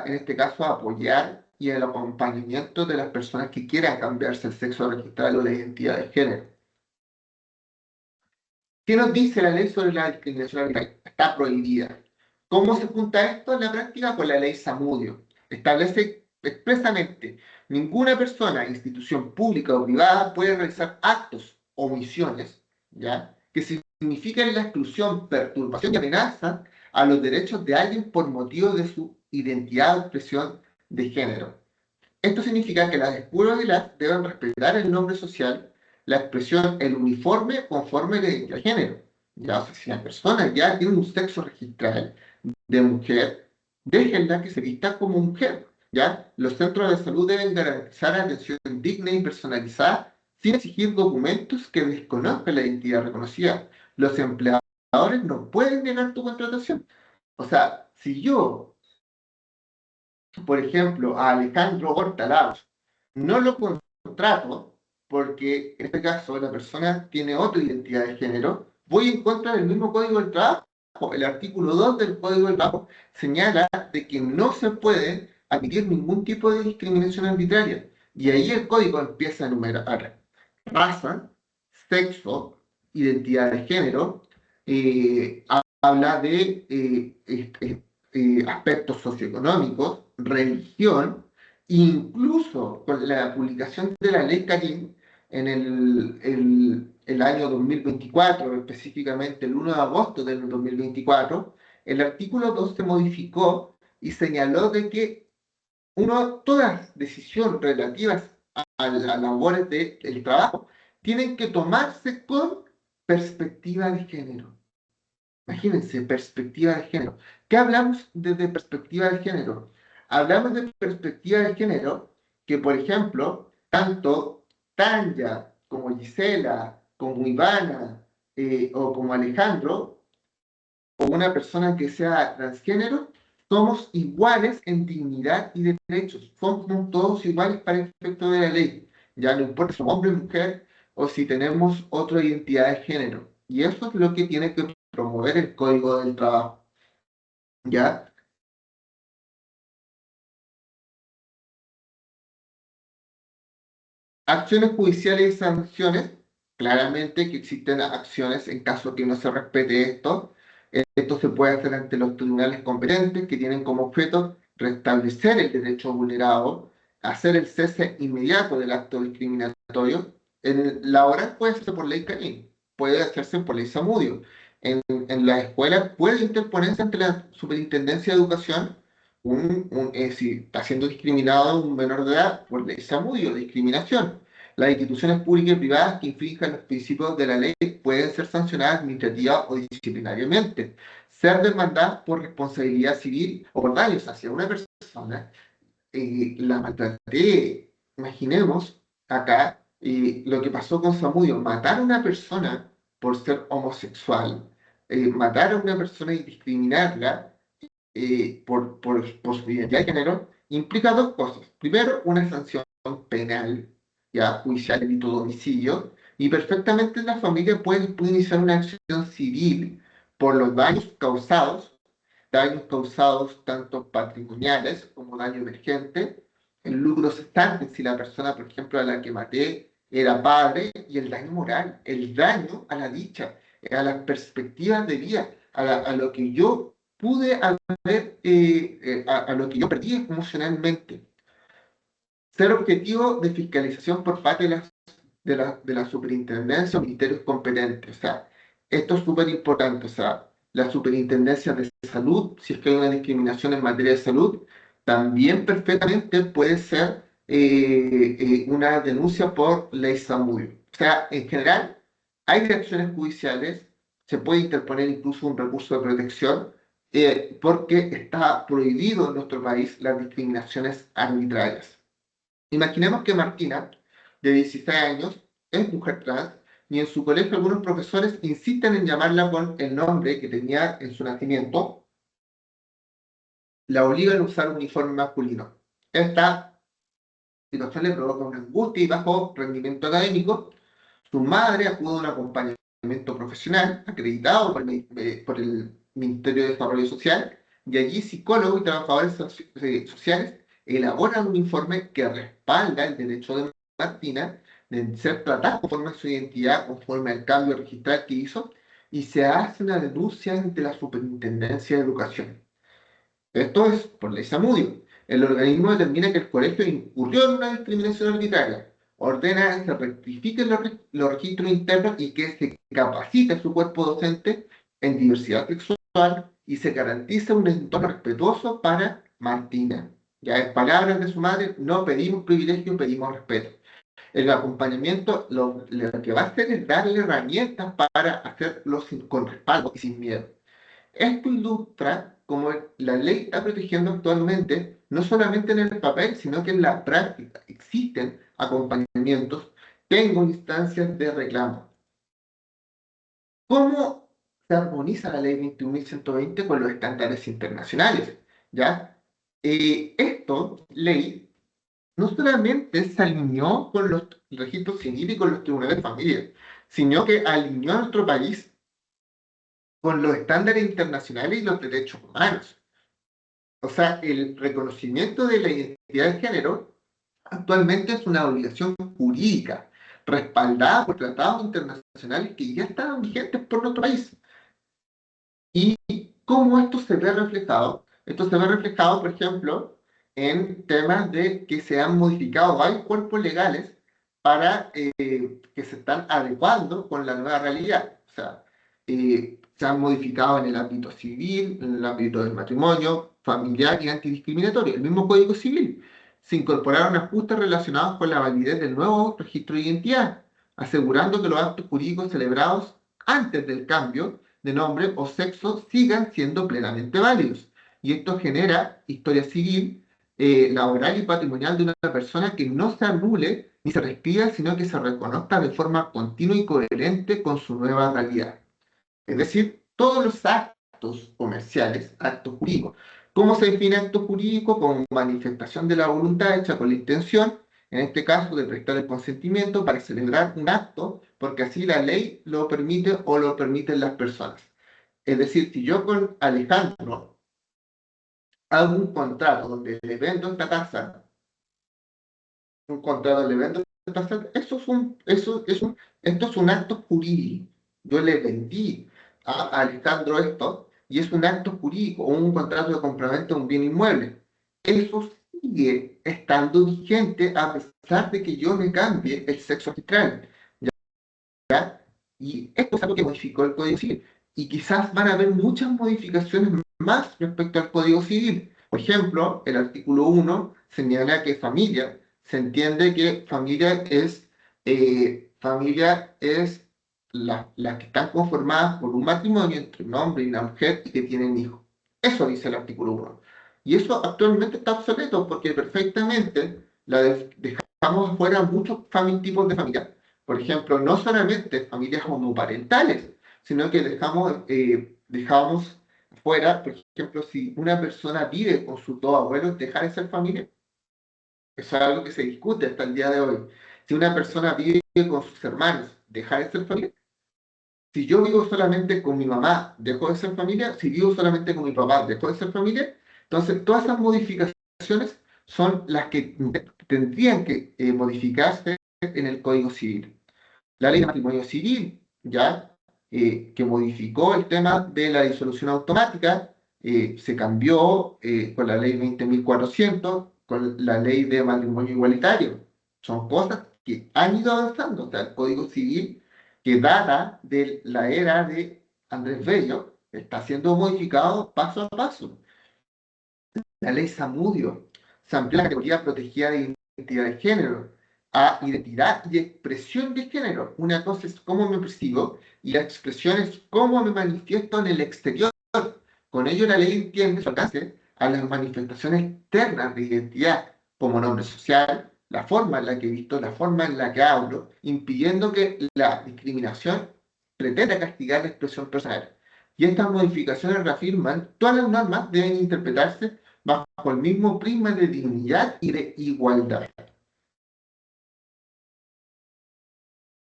este caso, a apoyar y el acompañamiento de las personas que quieran cambiarse el sexo registral o la identidad de género. ¿Qué nos dice la ley sobre la discriminación arbitraria? Está prohibida. ¿Cómo se junta esto en la práctica? Con la ley Zamudio. Establece expresamente, ninguna persona, institución pública o privada puede realizar actos o omisiones, ¿ya? Que significan la exclusión, perturbación y amenaza a los derechos de alguien por motivo de su identidad o expresión de género. Esto significa que las escuelas y las deben respetar el nombre social, la expresión, el uniforme conforme a la identidad de género. Ya, o sea, si la persona ya tiene un sexo registral de mujer, déjenla que se vista como mujer. ¿Ya? Los centros de salud deben garantizar atención digna y personalizada sin exigir documentos que desconozcan la identidad reconocida. Los empleadores no pueden negar tu contratación. O sea, si yo por ejemplo, a Alejandro Hortalaos, no lo contrato porque en este caso la persona tiene otra identidad de género, voy en contra del mismo Código del Trabajo. El artículo 2 del Código del Trabajo señala de que no se puede admitir ningún tipo de discriminación arbitraria. Y ahí el código empieza a enumerar raza, sexo, identidad de género, habla de aspectos socioeconómicos, religión, incluso con la publicación de la ley Karim en el año 2024, específicamente el 1 de agosto del 2024, el artículo 2 se modificó y señaló de que toda decisión relativa a labores del trabajo, tienen que tomarse con perspectiva de género. Imagínense, perspectiva de género. ¿Qué hablamos desde perspectiva de género? Hablamos de perspectiva de género que, por ejemplo, tanto Tanya como Gisela, como Ivana o como Alejandro, o una persona que sea transgénero, somos iguales en dignidad y de derechos. Somos todos iguales para el efecto de la ley. Ya no importa si somos hombre o mujer o si tenemos otra identidad de género. Y eso es lo que tiene que promover el Código del Trabajo. ¿Ya? Acciones judiciales y sanciones, claramente que existen acciones en caso que no se respete esto. Esto se puede hacer ante los tribunales competentes que tienen como objeto restablecer el derecho vulnerado, hacer el cese inmediato del acto discriminatorio. En laboral puede hacerse por ley Canin, puede hacerse por ley Samudio. En la escuela puede interponerse ante la Superintendencia de Educación si está siendo discriminado un menor de edad por ley Samudio, discriminación. Las instituciones públicas y privadas que infrinjan los principios de la ley pueden ser sancionadas administrativa o disciplinariamente. Ser demandadas por responsabilidad civil o por daños hacia una persona, la maltraté. Imaginemos acá lo que pasó con Samudio, matar a una persona por ser homosexual, matar a una persona y discriminarla por su identidad de género, implica dos cosas. Primero, una sanción penal, ya judicial, delito de homicidio, y perfectamente la familia puede iniciar una acción civil por los daños causados tanto patrimoniales como daño emergente, el lucro cesante si la persona, por ejemplo, a la que maté era padre, y el daño moral, el daño a la dicha, a las perspectivas de vida, a lo que yo pude haber, a lo que yo perdí emocionalmente. Ser objetivo de fiscalización por parte de la superintendencia o ministerios competentes. O sea, esto es súper importante. O sea, la superintendencia de salud, si es que hay una discriminación en materia de salud, también perfectamente puede ser una denuncia por ley Samudio. O sea, en general, hay reacciones judiciales, se puede interponer incluso un recurso de protección, porque está prohibido en nuestro país las discriminaciones arbitrarias. Imaginemos que Martina, de 16 años, es mujer trans y en su colegio algunos profesores insisten en llamarla con el nombre que tenía en su nacimiento, la obligan a usar un uniforme masculino. Esta situación le provoca una angustia y bajo rendimiento académico. Su madre acude a un acompañamiento profesional acreditado por el Ministerio de Desarrollo Social, y allí psicólogos y trabajadores sociales elaboran un informe que respalda el derecho de Martina de ser tratada conforme a su identidad, conforme al cambio registral que hizo, y se hace una denuncia ante la Superintendencia de Educación. Esto es por ley Samudio. El organismo determina que el colegio incurrió en una discriminación arbitraria, ordena que se rectifiquen los registros internos y que se capacite a su cuerpo docente en diversidad sexual y se garantice un entorno respetuoso para Martina. Ya en palabras de su madre, no pedimos privilegio, pedimos respeto. El acompañamiento lo que va a hacer es darle herramientas para hacerlo con respaldo y sin miedo. Esto ilustra cómo la ley está protegiendo actualmente, no solamente en el papel, sino que en la práctica. Existen acompañamientos, tengo instancias de reclamo. ¿Cómo se armoniza la ley 21.120 con los estándares internacionales? ¿Ya? Ley, no solamente se alineó con los registros civiles y con los tribunales de familia, sino que alineó a nuestro país con los estándares internacionales y los derechos humanos. O sea, el reconocimiento de la identidad de género actualmente es una obligación jurídica, respaldada por tratados internacionales que ya estaban vigentes por nuestro país. ¿Y cómo esto se ve reflejado? Esto se ve reflejado, por ejemplo, en temas de que se han modificado varios cuerpos legales para que se están adecuando con la nueva realidad. O sea, se han modificado en el ámbito civil, en el ámbito del matrimonio, familiar y antidiscriminatorio. El mismo Código Civil se incorporaron ajustes relacionados con la validez del nuevo registro de identidad, asegurando que los actos jurídicos celebrados antes del cambio de nombre o sexo sigan siendo plenamente válidos. Y esto genera historia civil, laboral y patrimonial de una persona que no se anule ni se reescriba, sino que se reconozca de forma continua y coherente con su nueva realidad. Es decir, todos los actos comerciales, actos jurídicos. ¿Cómo se define acto jurídico? Como manifestación de la voluntad hecha con la intención, en este caso de prestar el consentimiento para celebrar un acto, porque así la ley lo permite o lo permiten las personas. Es decir, si yo con Alejandro hago un contrato donde le vendo esta casa, un contrato de venta, esto es un acto jurídico. Yo le vendí a Alejandro esto y es un acto jurídico o un contrato de compraventa de un bien inmueble. Eso sigue estando vigente a pesar de que yo me cambie el sexo registral. ¿Ya? Y esto es algo que modificó el Código Civil. Y quizás van a haber muchas modificaciones más respecto al Código Civil. Por ejemplo, el artículo 1 señala que familia, se entiende que familia es las que están conformadas por un matrimonio entre un hombre y una mujer y que tienen hijos. Eso dice el artículo 1. Y eso actualmente está obsoleto porque perfectamente dejamos afuera muchos tipos de familia. Por ejemplo, no solamente familias homoparentales, sino que dejamos fuera, por ejemplo, si una persona vive con sus dos abuelos, dejar de ser familia. Eso es algo que se discute hasta el día de hoy. Si una persona vive con sus hermanos, dejar de ser familia. Si yo vivo solamente con mi mamá, dejo de ser familia. Si vivo solamente con mi papá, dejo de ser familia. Entonces, todas esas modificaciones son las que tendrían que modificarse en el Código Civil. La ley de matrimonio civil, ya, que modificó el tema de la disolución automática, se cambió con la ley 20.400, con la ley de matrimonio igualitario. Son cosas que han ido avanzando. O sea, el Código Civil, que data de la era de Andrés Bello, está siendo modificado paso a paso. La ley Zamudio se amplió la categoría protegida de identidad de género a identidad y expresión de género. Una cosa es cómo me percibo y la expresión es cómo me manifiesto en el exterior. Con ello la ley entiende su alcance a las manifestaciones externas de identidad, como nombre social, la forma en la que he visto, la forma en la que hablo, impidiendo que la discriminación pretenda castigar la expresión personal. Y estas modificaciones reafirman todas las normas deben interpretarse bajo el mismo prisma de dignidad y de igualdad.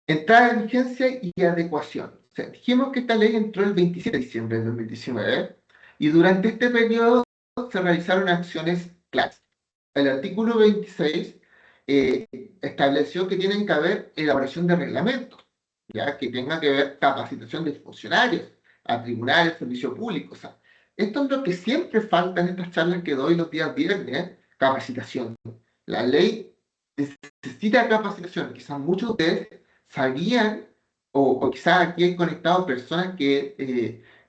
Entrada en vigencia y adecuación. O sea, dijimos que esta ley entró el 27 de diciembre de 2019 y durante este periodo se realizaron acciones claves. El artículo 26 eh, estableció que tienen que haber elaboración de reglamentos, ya que tenga que ver capacitación de funcionarios, a tribunales, servicio público. O sea, esto es lo que siempre falta en estas charlas que doy los días viernes, capacitación. La ley necesita capacitación. Quizás muchos de ustedes sabían, o quizás aquí he conectado personas que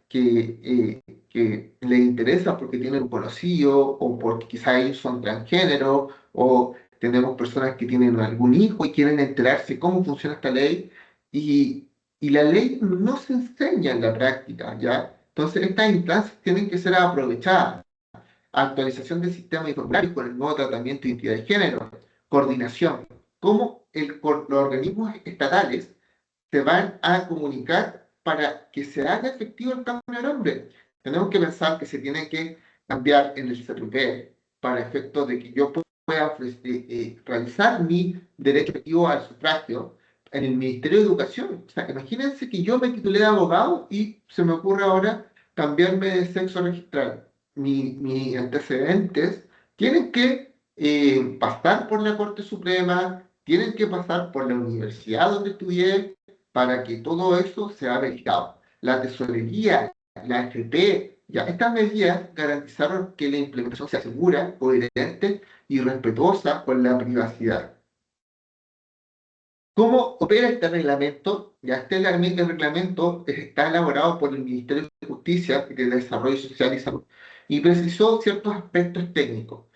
les interesa porque tienen un conocido, o porque quizás ellos son transgénero, o tenemos personas que tienen algún hijo y quieren enterarse cómo funciona esta ley, y la ley no se enseña en la práctica, ¿ya? Entonces, estas instancias tienen que ser aprovechadas. Actualización del sistema de formularios con el nuevo tratamiento de identidad de género, coordinación, cómo los organismos estatales se van a comunicar para que se haga efectivo el cambio de nombre. Tenemos que pensar que se tiene que cambiar en el CRP para efecto de que yo pueda realizar mi derecho efectivo al sufragio en el Ministerio de Educación. O sea, imagínense que yo me titulé de abogado y se me ocurre ahora cambiarme de sexo registral. Mis antecedentes tienen que pasar por la Corte Suprema, tienen que pasar por la universidad donde estudié, para que todo eso sea verificado. La tesorería, la FP, ya estas medidas garantizaron que la implementación sea segura, coherente y respetuosa con la privacidad. ¿Cómo opera este reglamento? Ya este reglamento está elaborado por el Ministerio de Justicia y de Desarrollo Social y Salud y precisó ciertos aspectos técnicos.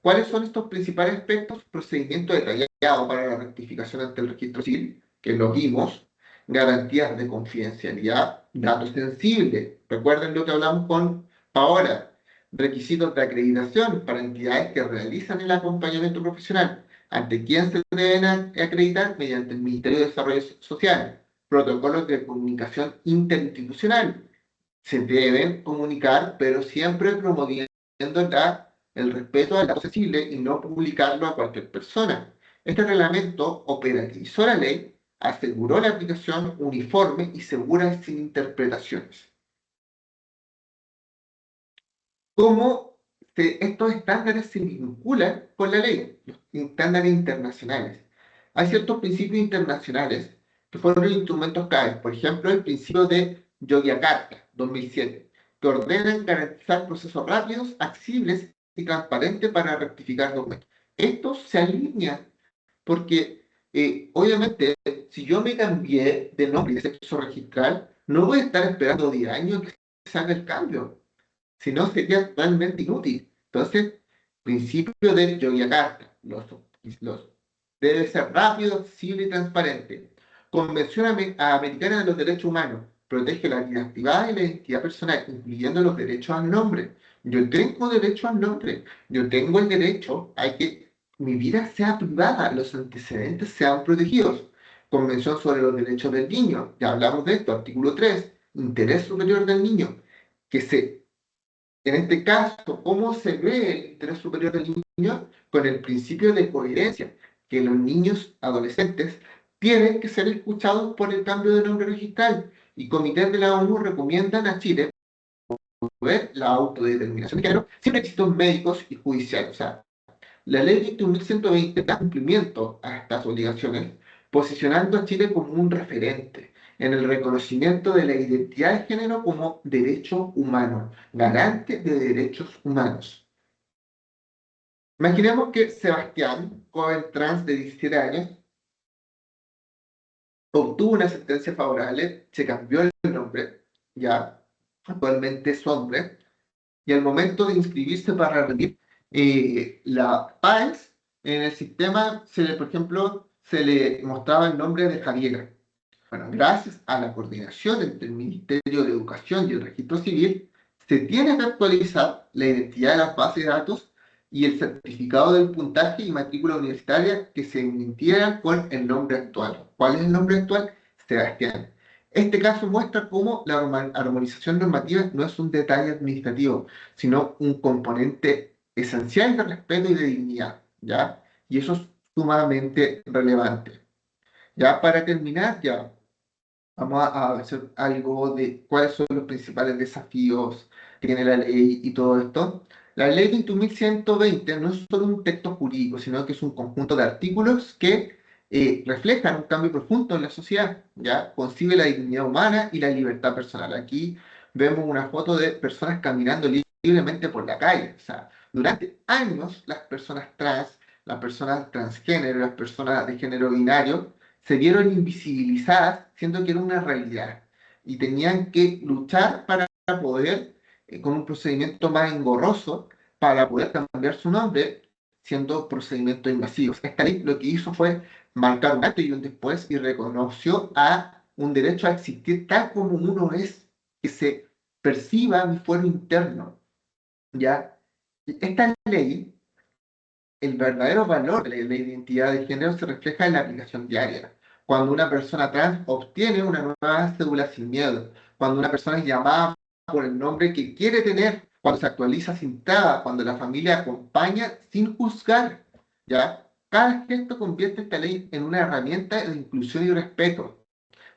¿Cuáles son estos principales aspectos? Procedimiento detallado para la rectificación ante el registro civil, que lo vimos, garantías de confidencialidad, datos sensibles, recuerden lo que hablamos con Paola, requisitos de acreditación para entidades que realizan el acompañamiento profesional, ante quién se deben acreditar mediante el Ministerio de Desarrollo Social, protocolos de comunicación interinstitucional, se deben comunicar, pero siempre promoviendo el respeto al dato sensible y no publicarlo a cualquier persona. Este reglamento operativizó la ley, aseguró la aplicación uniforme y segura y sin interpretaciones. ¿Cómo estos estándares se vinculan con la ley? Los estándares internacionales. Hay ciertos principios internacionales que fueron instrumentos claves. Por ejemplo, el principio de Yogyakarta, 2007, que ordenan garantizar procesos rápidos, accesibles y transparentes para rectificar documentos. Estos se alinean porque, obviamente, si yo me cambié de nombre y de sexo registral, no voy a estar esperando 10 años que se haga el cambio, si no sería totalmente inútil. Entonces, principio de Yogyakarta, los, debe ser rápido, accesible y transparente. Convención Americana de los Derechos Humanos protege la vida privada y la identidad personal, incluyendo los derechos al nombre. Yo tengo derecho al nombre, yo tengo el derecho a que mi vida sea privada, los antecedentes sean protegidos. Convención sobre los derechos del niño, ya hablamos de esto, artículo 3, interés superior del niño, que se en este caso, ¿cómo se ve el interés superior del niño? Con el principio de coherencia, que los niños adolescentes tienen que ser escuchados por el cambio de nombre registral, y comités de la ONU recomiendan a Chile promover la autodeterminación de género sin requisitos médicos y judiciales. O sea, la ley 21.120 da cumplimiento a estas obligaciones, posicionando a Chile como un referente en el reconocimiento de la identidad de género como derecho humano, garante de derechos humanos. Imaginemos que Sebastián, joven trans de 17 años, obtuvo una sentencia favorable, se cambió el nombre, ya actualmente es hombre, y al momento de inscribirse para rendir la PAES, en el sistema, por ejemplo, se le mostraba el nombre de Javiera. Bueno, gracias a la coordinación entre el Ministerio de Educación y el Registro Civil, se tiene que actualizar la identidad de las bases de datos y el certificado del puntaje y matrícula universitaria que se emitieran con el nombre actual. ¿Cuál es el nombre actual? Sebastián. Este caso muestra cómo la armonización normativa no es un detalle administrativo, sino un componente esencial de respeto y de dignidad, ¿ya? Y eso es sumamente relevante. Ya para terminar, ya vamos a hacer algo de cuáles son los principales desafíos que tiene la ley y todo esto. La ley 21.120 no es solo un texto jurídico, sino que es un conjunto de artículos que reflejan un cambio profundo en la sociedad, ¿ya? Concibe la dignidad humana y la libertad personal. Aquí vemos una foto de personas caminando libremente por la calle. O sea, durante años las personas trans, las personas transgénero, las personas de género binario, se vieron invisibilizadas, siendo que era una realidad, y tenían que luchar para poder, con un procedimiento más engorroso, para poder cambiar su nombre, siendo procedimientos invasivos. Esta ley lo que hizo fue marcar un antes y un después y reconoció a un derecho a existir tal como uno es, que se perciba mi fuero interno, ¿ya? Esta ley, el verdadero valor de la identidad de género se refleja en la aplicación diaria. Cuando una persona trans obtiene una nueva cédula sin miedo, cuando una persona es llamada por el nombre que quiere tener, cuando se actualiza sin traba, cuando la familia acompaña sin juzgar, ¿ya? Cada gesto convierte esta ley en una herramienta de inclusión y respeto.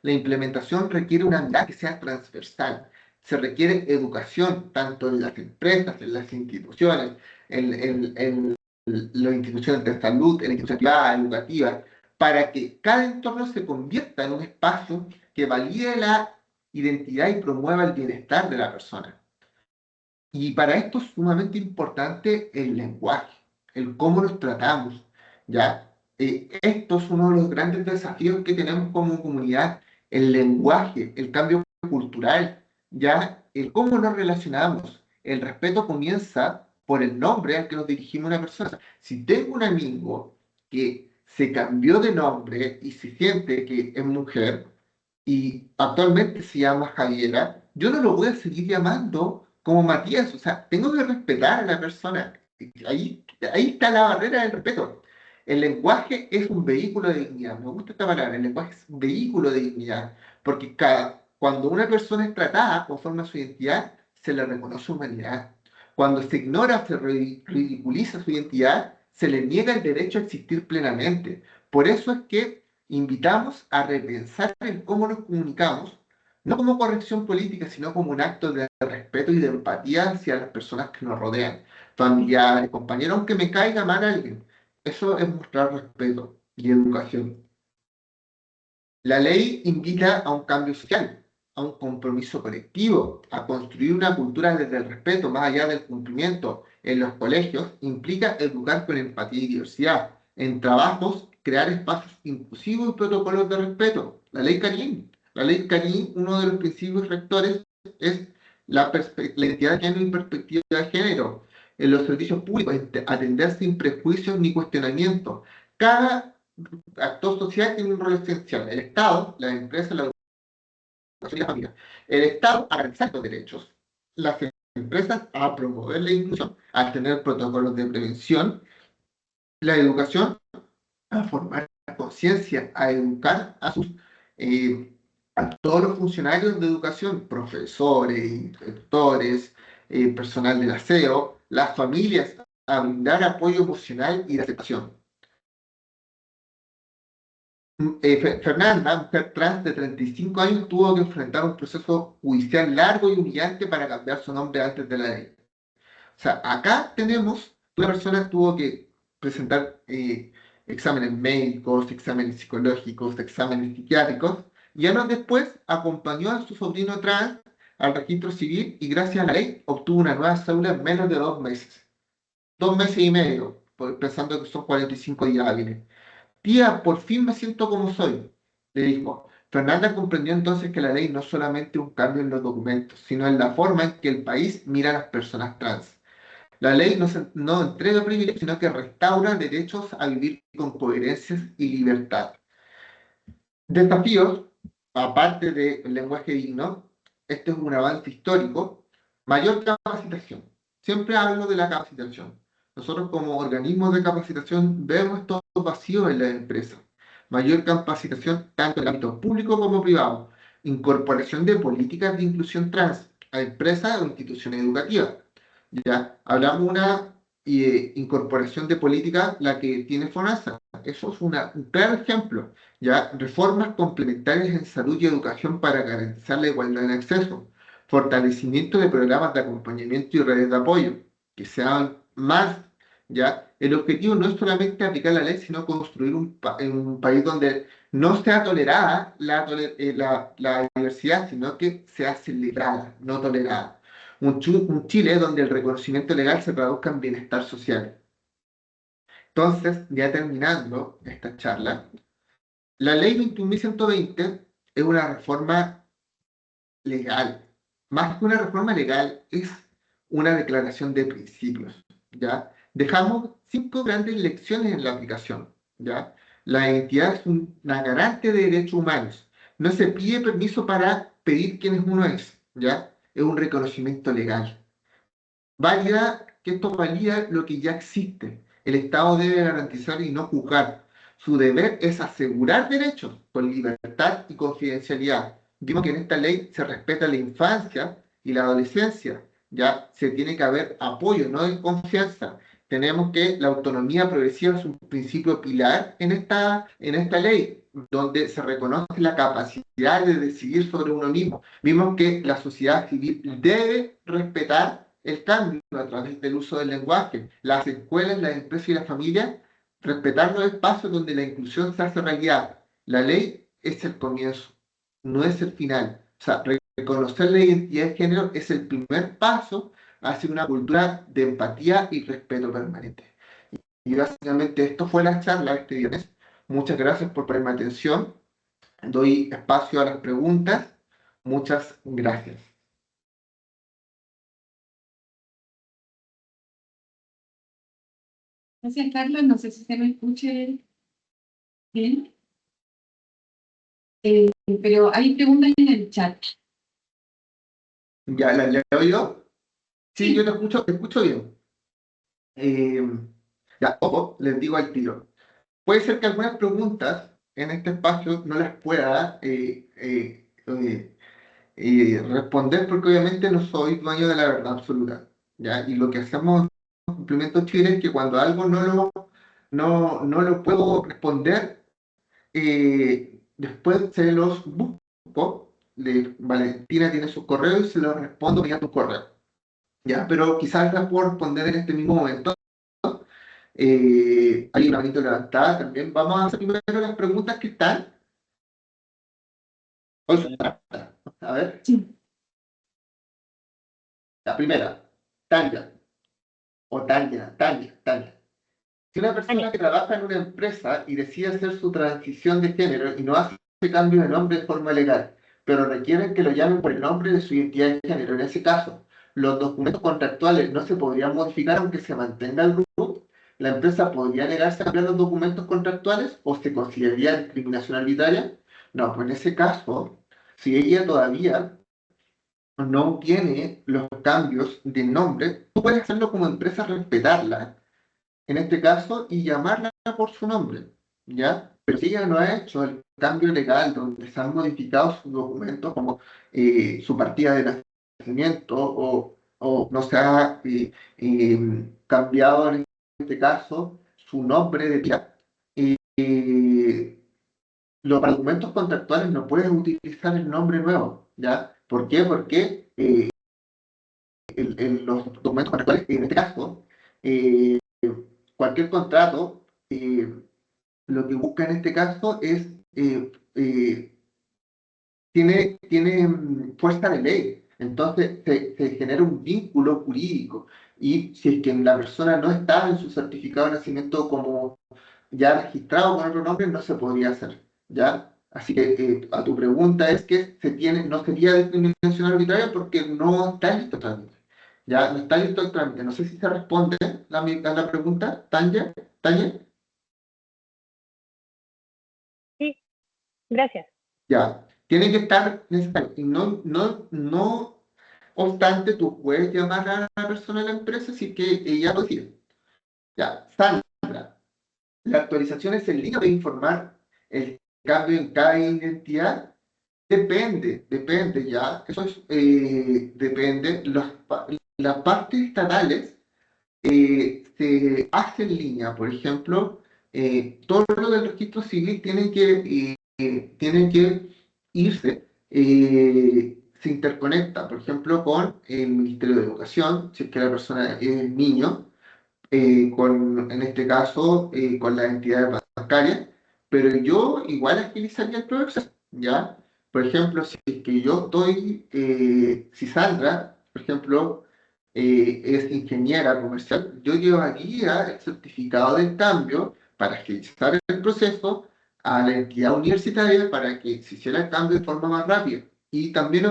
La implementación requiere una mirada que sea transversal. Se requiere educación, tanto en las empresas, en las instituciones, en las instituciones de salud, en la institución privada, educativa, para que cada entorno se convierta en un espacio que valide la identidad y promueva el bienestar de la persona. Y para esto es sumamente importante el lenguaje, el cómo nos tratamos, ¿ya? Esto es uno de los grandes desafíos que tenemos como comunidad, el lenguaje, el cambio cultural, ¿ya? El cómo nos relacionamos. El respeto comienza por el nombre al que nos dirigimos a una persona. O sea, si tengo un amigo que se cambió de nombre y se siente que es mujer y actualmente se llama Javiera, yo no lo voy a seguir llamando como Matías. O sea, tengo que respetar a la persona. Ahí está la barrera del respeto. El lenguaje es un vehículo de dignidad. Me gusta esta palabra. El lenguaje es un vehículo de dignidad. Porque cuando una persona es tratada conforme a su identidad, se le reconoce humanidad. Cuando se ignora o se ridiculiza su identidad, se le niega el derecho a existir plenamente. Por eso es que invitamos a repensar en cómo nos comunicamos, no como corrección política, sino como un acto de respeto y de empatía hacia las personas que nos rodean, familiares, compañeros, aunque me caiga mal alguien. Eso es mostrar respeto y educación. La ley invita a un cambio social, a un compromiso colectivo, a construir una cultura desde el respeto, más allá del cumplimiento. En los colegios implica educar con empatía y diversidad. En trabajos, crear espacios inclusivos y protocolos de respeto. La ley Karim. La ley Karim, uno de los principios rectores es la identidad de género y perspectiva de género. En los servicios públicos, atender sin prejuicios ni cuestionamientos. Cada actor social tiene un rol esencial. El Estado, las empresas, la educación y la familia. El Estado a garantizar los derechos. Las empresas a promover la inclusión, a tener protocolos de prevención. La educación a formar conciencia, a educar eh, a todos los funcionarios de educación, profesores, inspectores, personal del aseo, las familias, a brindar apoyo emocional y de aceptación. Fernanda, mujer trans de 35 años, tuvo que enfrentar un proceso judicial largo y humillante para cambiar su nombre antes de la ley. O sea, acá tenemos, una persona tuvo que presentar exámenes médicos, exámenes psicológicos, exámenes psiquiátricos, y años después acompañó a su sobrino trans al registro civil y gracias a la ley obtuvo una nueva cédula en menos de 2 meses. 2 meses y medio, pensando que son 45 días hábiles. Tía, por fin me siento como soy, le dijo. Fernanda comprendió entonces que la ley no es solamente un cambio en los documentos, sino en la forma en que el país mira a las personas trans. La ley no entrega privilegios, sino que restaura derechos a vivir con coherencias y libertad. Desafíos, aparte del lenguaje digno, este es un avance histórico, mayor capacitación. Siempre hablo de la capacitación. Nosotros como organismos de capacitación vemos estos vacíos en las empresas. Mayor capacitación tanto en el ámbito público como privado. Incorporación de políticas de inclusión trans a empresas o instituciones educativas. Ya, hablamos una incorporación de políticas, la que tiene FONASA. Eso es un claro ejemplo. Ya, reformas complementarias en salud y educación para garantizar la igualdad en acceso, fortalecimiento de programas de acompañamiento y redes de apoyo, que sean más, ya. El objetivo no es solamente aplicar la ley, sino construir un país donde no sea tolerada la diversidad, sino que sea celebrada, no tolerada. Un Chile donde el reconocimiento legal se traduzca en bienestar social. Entonces, ya terminando esta charla, la ley 21.120 es una reforma legal. Más que una reforma legal, es una declaración de principios, ¿ya? Dejamos 5 grandes lecciones en la aplicación, ¿ya? La identidad es una garante de derechos humanos. No se pide permiso para pedir quién uno es, ¿ya? Es un reconocimiento legal. Que esto valida lo que ya existe. El Estado debe garantizar y no juzgar. Su deber es asegurar derechos con libertad y confidencialidad. Vimos que en esta ley se respeta la infancia y la adolescencia. Ya se tiene que haber apoyo, no desconfianza. Tenemos que la autonomía progresiva es un principio pilar en esta ley, donde se reconoce la capacidad de decidir sobre uno mismo. Vimos que la sociedad civil debe respetar el cambio a través del uso del lenguaje. Las escuelas, las empresas y las familias, respetar los espacios donde la inclusión se hace realidad. La ley es el comienzo, no es el final. O sea, reconocer la identidad de género es el primer paso hacia una cultura de empatía y respeto permanente. Y básicamente esto fue la charla de este viernes. Muchas gracias por ponerme atención. Doy espacio a las preguntas. Muchas gracias. Gracias, Carlos. No sé si se me escuche bien, pero hay preguntas en el chat. Ya la leo yo. Sí, yo Sí, te escucho bien. Eh, ya, ojo, les digo al tiro. Puede ser que algunas preguntas en este espacio no las pueda responder porque obviamente no soy dueño de la verdad absoluta. ¿Ya? Y lo que hacemos en Cumplimiento Chile es que cuando algo no lo puedo responder, después se los busco. Valentina tiene su correo y se los respondo mediante un correo. ¿Ya? Pero quizás las puedo responder en este mismo momento. Hay una manito levantada también. Vamos a hacer primero las preguntas que están. A ver, sí. la primera. Tanya, o Tanya. Si una Tania, persona que trabaja en una empresa y decide hacer su transición de género y no hace cambio de nombre de forma legal, pero requieren que lo llamen por el nombre de su identidad de género, en ese caso, los documentos contractuales no se podrían modificar aunque se mantenga el RUT, la empresa podría negarse a cambiar los documentos contractuales o se consideraría discriminación arbitraria. No, pues en ese caso, si ella todavía no tiene los cambios de nombre, tú puedes hacerlo como empresa, respetarla en este caso, y llamarla por su nombre, ¿ya? Pero si ella no ha hecho el cambio legal donde se han modificado sus documentos, como su partida de nacimiento, o no se ha cambiado en este caso su nombre de tía, eh, los documentos contractuales no pueden utilizar el nombre nuevo, ¿ya? ¿Por qué? Porque los documentos contractuales, en este caso, eh, cualquier contrato, lo que busca en este caso es, tiene fuerza de ley. Entonces se genera un vínculo jurídico. Y si es que la persona no está en su certificado de nacimiento como ya registrado con otro nombre, no se podría hacer. ¿Ya? Así que a tu pregunta es que no sería discriminación arbitraria porque no está listo el trámite. Ya no está listo el trámite. No sé si se responde a la pregunta, Tanya. Tanya. sí, gracias. Ya, tiene que estar necesario. Y no obstante, tú puedes llamar a la persona de la empresa si es que ella lo decide. Ya, Sandra, la actualización es en línea de informar el cambio en cada identidad. Depende ya. Eso es, depende. Las partes estatales se hace en línea. Por ejemplo, todo lo del registro civil tiene que irse, se interconecta, por ejemplo, con el Ministerio de Educación, si es que la persona es niño, en este caso, con las entidades bancarias, pero yo igual agilizaría el proceso, ¿ya? Por ejemplo, si es que yo si Sandra, por ejemplo, es ingeniera comercial, yo llevaría el certificado del cambio para agilizar el proceso a la entidad universitaria para que se hiciera el cambio de forma más rápida. Y también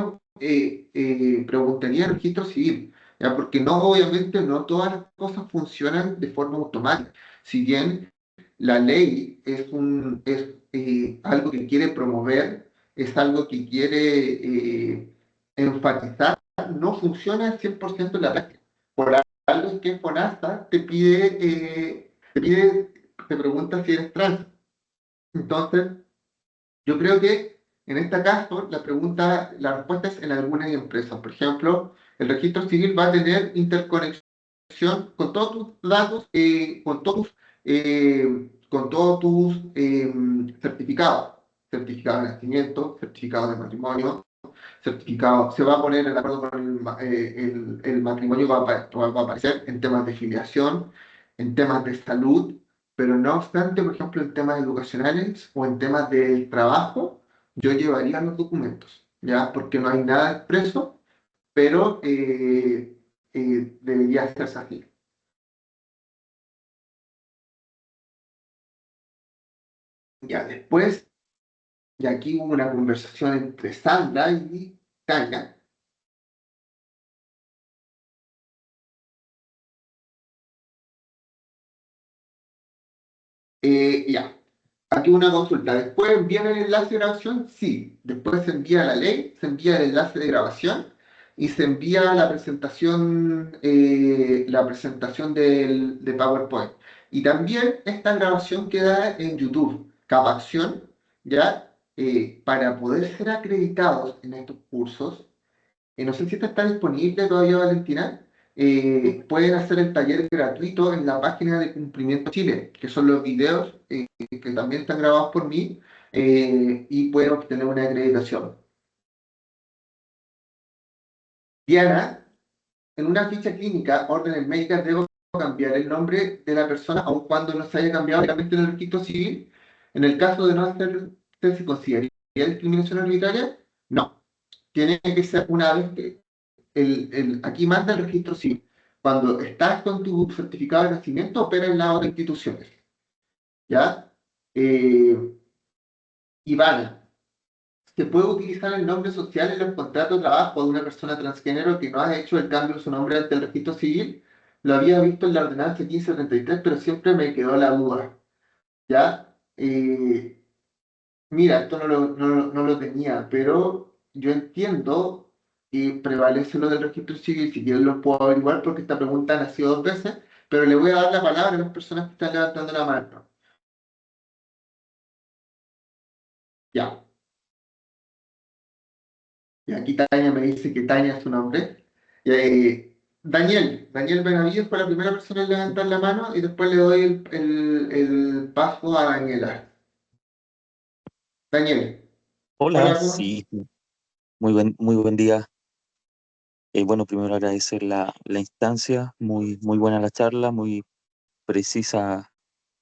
preguntaría el registro civil. ¿Ya? Porque no, obviamente no todas las cosas funcionan de forma automática. Si bien la ley es algo que quiere promover, es algo que quiere enfatizar, no funciona al 100% en la práctica. Por algo es que FONASA te pregunta si eres trans. Entonces, yo creo que en este caso la respuesta es en algunas empresas. Por ejemplo, el registro civil va a tener interconexión con todos tus datos, con todos tus certificados de nacimiento, certificados de matrimonio, certificado, se va a poner de acuerdo con el matrimonio, va a aparecer en temas de filiación, en temas de salud, pero no obstante, por ejemplo, en temas educacionales o en temas del trabajo, yo llevaría los documentos, ¿ya? Porque no hay nada expreso, pero debería hacerse así. Ya después, y aquí hubo una conversación entre Sandra y Tania. Ya, aquí una consulta. Después envían el enlace de grabación, sí. Después se envía la ley, se envía el enlace de grabación y se envía la presentación de PowerPoint. Y también esta grabación queda en YouTube, Capacción, ¿ya? Para poder ser acreditados en estos cursos, no sé si esta está disponible todavía, Valentina. Pueden hacer el taller gratuito en la página de Cumplimiento Chile, que son los videos que también están grabados por mí, y pueden obtener una acreditación. Diana, en una ficha clínica, órdenes médicas, debo cambiar el nombre de la persona, aun cuando no se haya cambiado legalmente en el registro civil. En el caso de no hacer, ¿se consideraría discriminación arbitraria? No. Tiene que ser una vez que aquí manda el registro civil. Cuando estás con tu certificado de nacimiento, opera en las otras instituciones. ¿Ya? Eh, Ivana, ¿se puede utilizar el nombre social en los contratos de trabajo de una persona transgénero que no ha hecho el cambio de su nombre ante el registro civil? Lo había visto en la ordenanza 1533, pero siempre me quedó la duda. ¿Ya? Mira, esto no lo tenía, pero yo entiendo y prevalece lo del registro civil, si quieren lo puedo averiguar porque esta pregunta ha nacido dos veces, pero le voy a dar la palabra a las personas que están levantando la mano. Ya, y aquí Tania me dice que Tania es su nombre. Daniel Benavides fue la primera persona en levantar la mano y después le doy el paso a Daniela. Daniel, Hola, hola, ¿cómo estás? sí, muy buen día. Bueno, primero agradecer la instancia, muy buena la charla, muy precisa,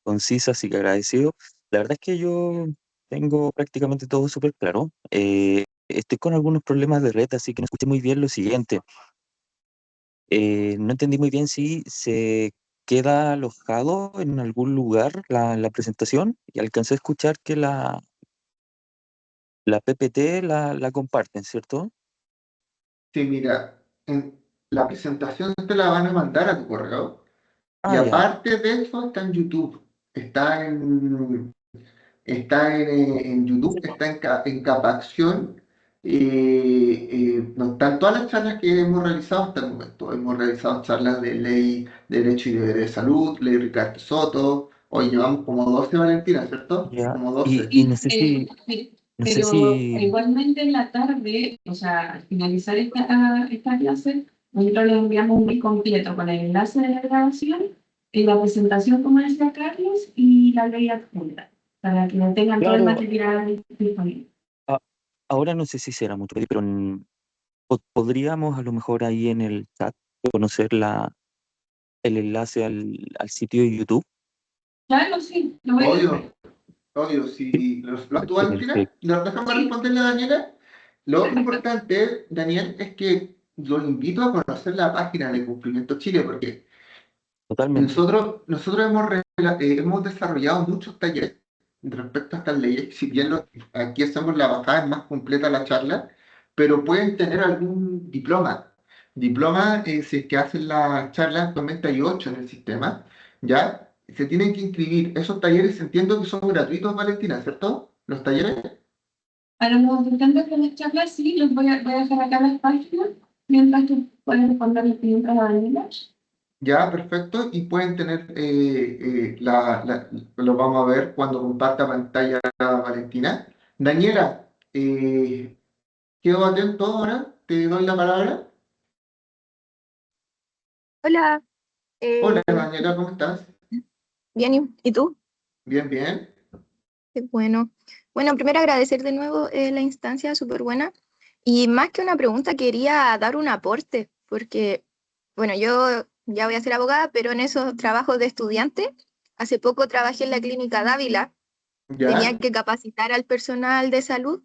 concisa, así que agradecido. La verdad es que yo tengo prácticamente todo súper claro. Estoy con algunos problemas de red, así que no escuché muy bien lo siguiente. No entendí muy bien si se queda alojado en algún lugar la presentación y alcancé a escuchar que la PPT la comparten, ¿cierto? Sí, mira, la presentación te la van a mandar a tu correo. Y Ah, ya, aparte de eso, está en YouTube. Está en YouTube, está en Capacción. No, están todas las charlas que hemos realizado hasta el momento. Hemos realizado charlas de ley, derecho y deber de salud, ley Ricardo Soto. Hoy llevamos como 12, Valentina, ¿cierto? ya. Como Y, 12. y no sé Pero si, igualmente en la tarde, o sea, al finalizar esta clase, nosotros le enviamos un mail completo con el enlace de la grabación, y la presentación, como decía Carlos, y la ley adjunta, para que tengan todo el claro, material disponible. a- ahora no sé si será mucho pedir, pero podríamos a lo mejor ahí en el chat conocer el enlace al sitio de YouTube. Claro, sí, lo voy a Obvio, hacer. obvio, Sí, si lo tú, Valentina, perfecto, déjame Sí, responderle a Daniela. Lo otro perfecto. importante, Daniel, es que los invito a conocer la página de Cumplimiento Chile, porque totalmente. nosotros hemos desarrollado muchos talleres respecto a estas leyes. Si bien aquí hacemos la bajada, es más completa la charla, pero pueden tener algún diploma. Diploma, si es que hacen la charla, actualmente hay 8 en el sistema, ¿ya? Se tienen que inscribir. Esos talleres entiendo que son gratuitos, Valentina, ¿cierto? Los talleres. A los visitantes de la charla, sí, voy a dejar acá las páginas, mientras tú puedes responder las preguntas a Daniela. Ya, perfecto. Y pueden tener, lo vamos a ver cuando comparta pantalla Valentina. Daniela, quedo atento ahora, te doy la palabra. Hola, Hola eh, Daniela, ¿cómo estás? bien, ¿y tú? Bien, bien. Qué bueno. Bueno, primero agradecer de nuevo la instancia, súper buena. Y más que una pregunta, quería dar un aporte, porque, bueno, yo ya voy a ser abogada, pero en esos trabajos de estudiante, hace poco trabajé en la clínica Dávila, tenía ¿Ya? que capacitar al personal de salud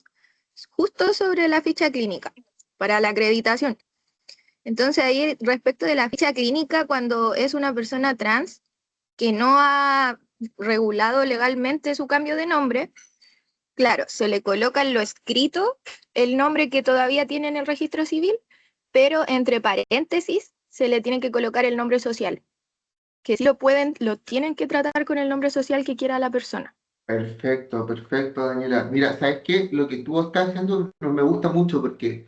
justo sobre la ficha clínica para la acreditación. Entonces ahí respecto de la ficha clínica, cuando es una persona trans que no ha regulado legalmente su cambio de nombre, claro, se le coloca en lo escrito el nombre que todavía tiene en el registro civil, pero entre paréntesis se le tiene que colocar el nombre social. que sí lo tienen que tratar con el nombre social que quiera la persona. Perfecto, perfecto, Daniela. Mira, ¿sabes qué? Lo que tú estás haciendo no me gusta mucho porque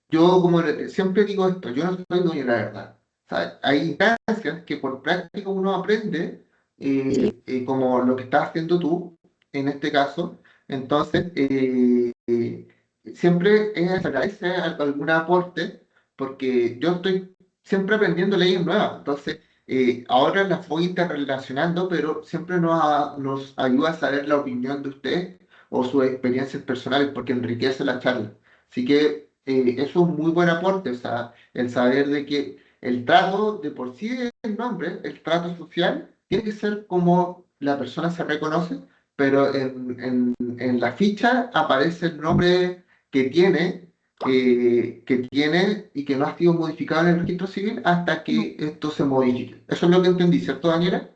yo, como siempre digo esto, yo no soy dueño de la verdad. O sea, hay instancias que por práctica uno aprende, Sí, como lo que estás haciendo tú, en este caso. Entonces, siempre se agradece algún aporte porque yo estoy siempre aprendiendo leyes nuevas. Entonces, ahora las voy interrelacionando, pero siempre nos ayuda a saber la opinión de usted o sus experiencias personales, porque enriquece la charla. Así que eso es un muy buen aporte, o sea, el saber de que el trato de por sí del nombre, el trato social, tiene que ser como la persona se reconoce, pero en la ficha aparece el nombre que tiene y que no ha sido modificado en el registro civil hasta no. que esto se modifique. Eso es lo que entendí, ¿cierto, Daniela?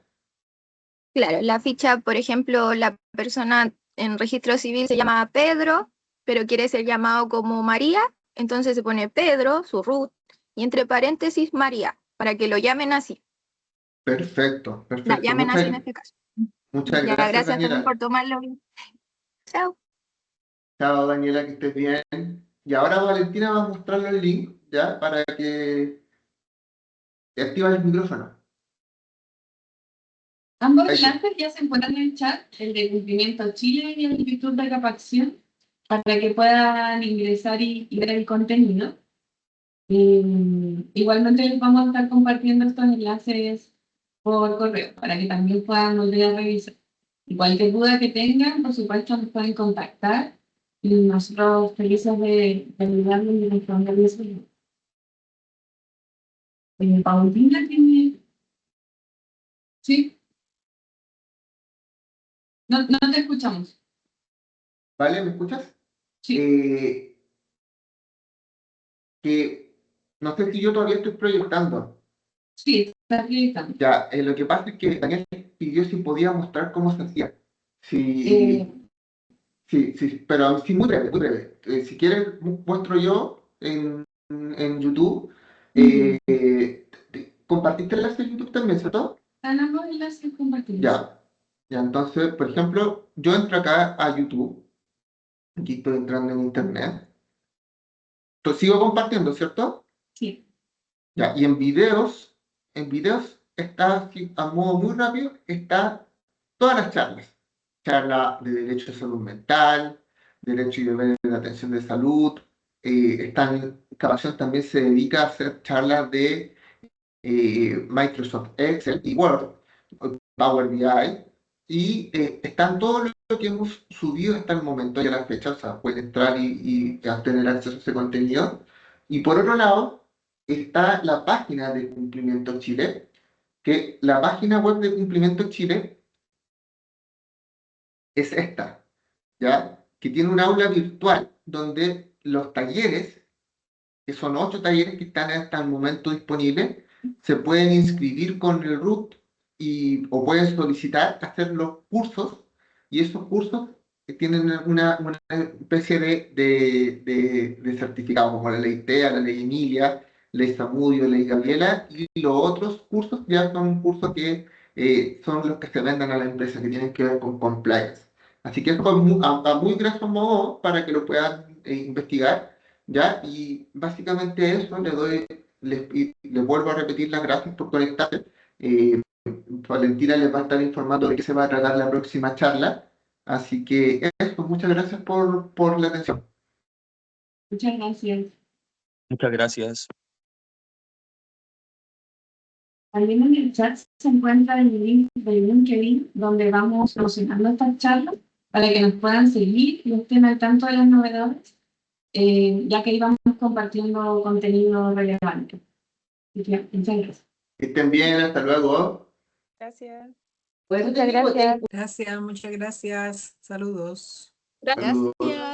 Claro, la ficha, por ejemplo, la persona en registro civil se llama Pedro, pero quiere ser llamado como María, entonces se pone Pedro, su root, y entre paréntesis María, para que lo llamen así. Perfecto, La perfecto. llamen así en este caso. Muchas Ya, gracias, gracias también Daniela. por tomarlo. Chao. Chao, Daniela, que estés bien. Y ahora Valentina va a mostrarle el link, ¿ya? Para que active el micrófono. Ambos Ahí sí. enlaces ya se encuentran en el chat, el de Cumplimiento Chile y el de YouTube de Capacción, para que puedan ingresar y ver el contenido. Igualmente les vamos a estar compartiendo estos enlaces por correo, para que también puedan volver a revisar. Y cualquier duda que tengan, por supuesto, nos pueden contactar y nosotros felices de ayudarles y de responderles. Paulina tiene... Sí, no te escuchamos. ¿Vale? ¿Me escuchas? Sí, Eh, que no sé si yo todavía estoy proyectando. sí, está proyectando. Ya, lo que pasa es que Daniel pidió si podía mostrar cómo se hacía. Eh, Sí, sí, sí, pero sí, muy breve, muy breve. Si quieres, muestro yo en YouTube. ¿Compartiste el enlace de YouTube también, cierto? están ambos enlaces compartidos. Ya, ya, entonces, por ejemplo, yo entro acá a YouTube. Aquí estoy entrando en Internet. Entonces, sigo compartiendo, ¿cierto? Sí. Ya, y en videos está así, a modo muy rápido, está todas las charlas. Charla de derecho de salud mental, derecho y deberes de atención de salud. Capacción también se dedica a hacer charlas de Microsoft Excel y Word, Power BI, y están todo lo que hemos subido hasta el momento y a la fecha, o sea, pueden entrar y a tener acceso a ese contenido. Y por otro lado, está la página de Cumplimiento Chile, que la página web de Cumplimiento Chile es esta, ¿ya? Que tiene un aula virtual donde los talleres, que son 8 talleres que están hasta el momento disponibles, se pueden inscribir con el RUT o pueden solicitar hacer los cursos, y esos cursos tienen una especie de certificado, como la ley TEA, la ley Emilia, ley Samudio, ley Gabriela, y los otros cursos ya son cursos que son los que se venden a la empresa, que tienen que ver con compliance. Así que es a muy grosso modo para que lo puedan investigar. ¿Ya? Y básicamente eso le vuelvo a repetir las gracias por conectarse. Eh, Valentina les va a estar informando de qué se va a tratar la próxima charla. Así que eso, muchas gracias por la atención. Muchas gracias. Muchas gracias. También en el chat se encuentra el link de LinkedIn donde vamos promocionando estas charlas para que nos puedan seguir y estén al tanto de las novedades, ya que íbamos compartiendo contenido relevante. Muchas gracias. Que estén bien, hasta luego. Gracias. Muchas gracias. Gracias, muchas gracias. Saludos. Saludos. Gracias.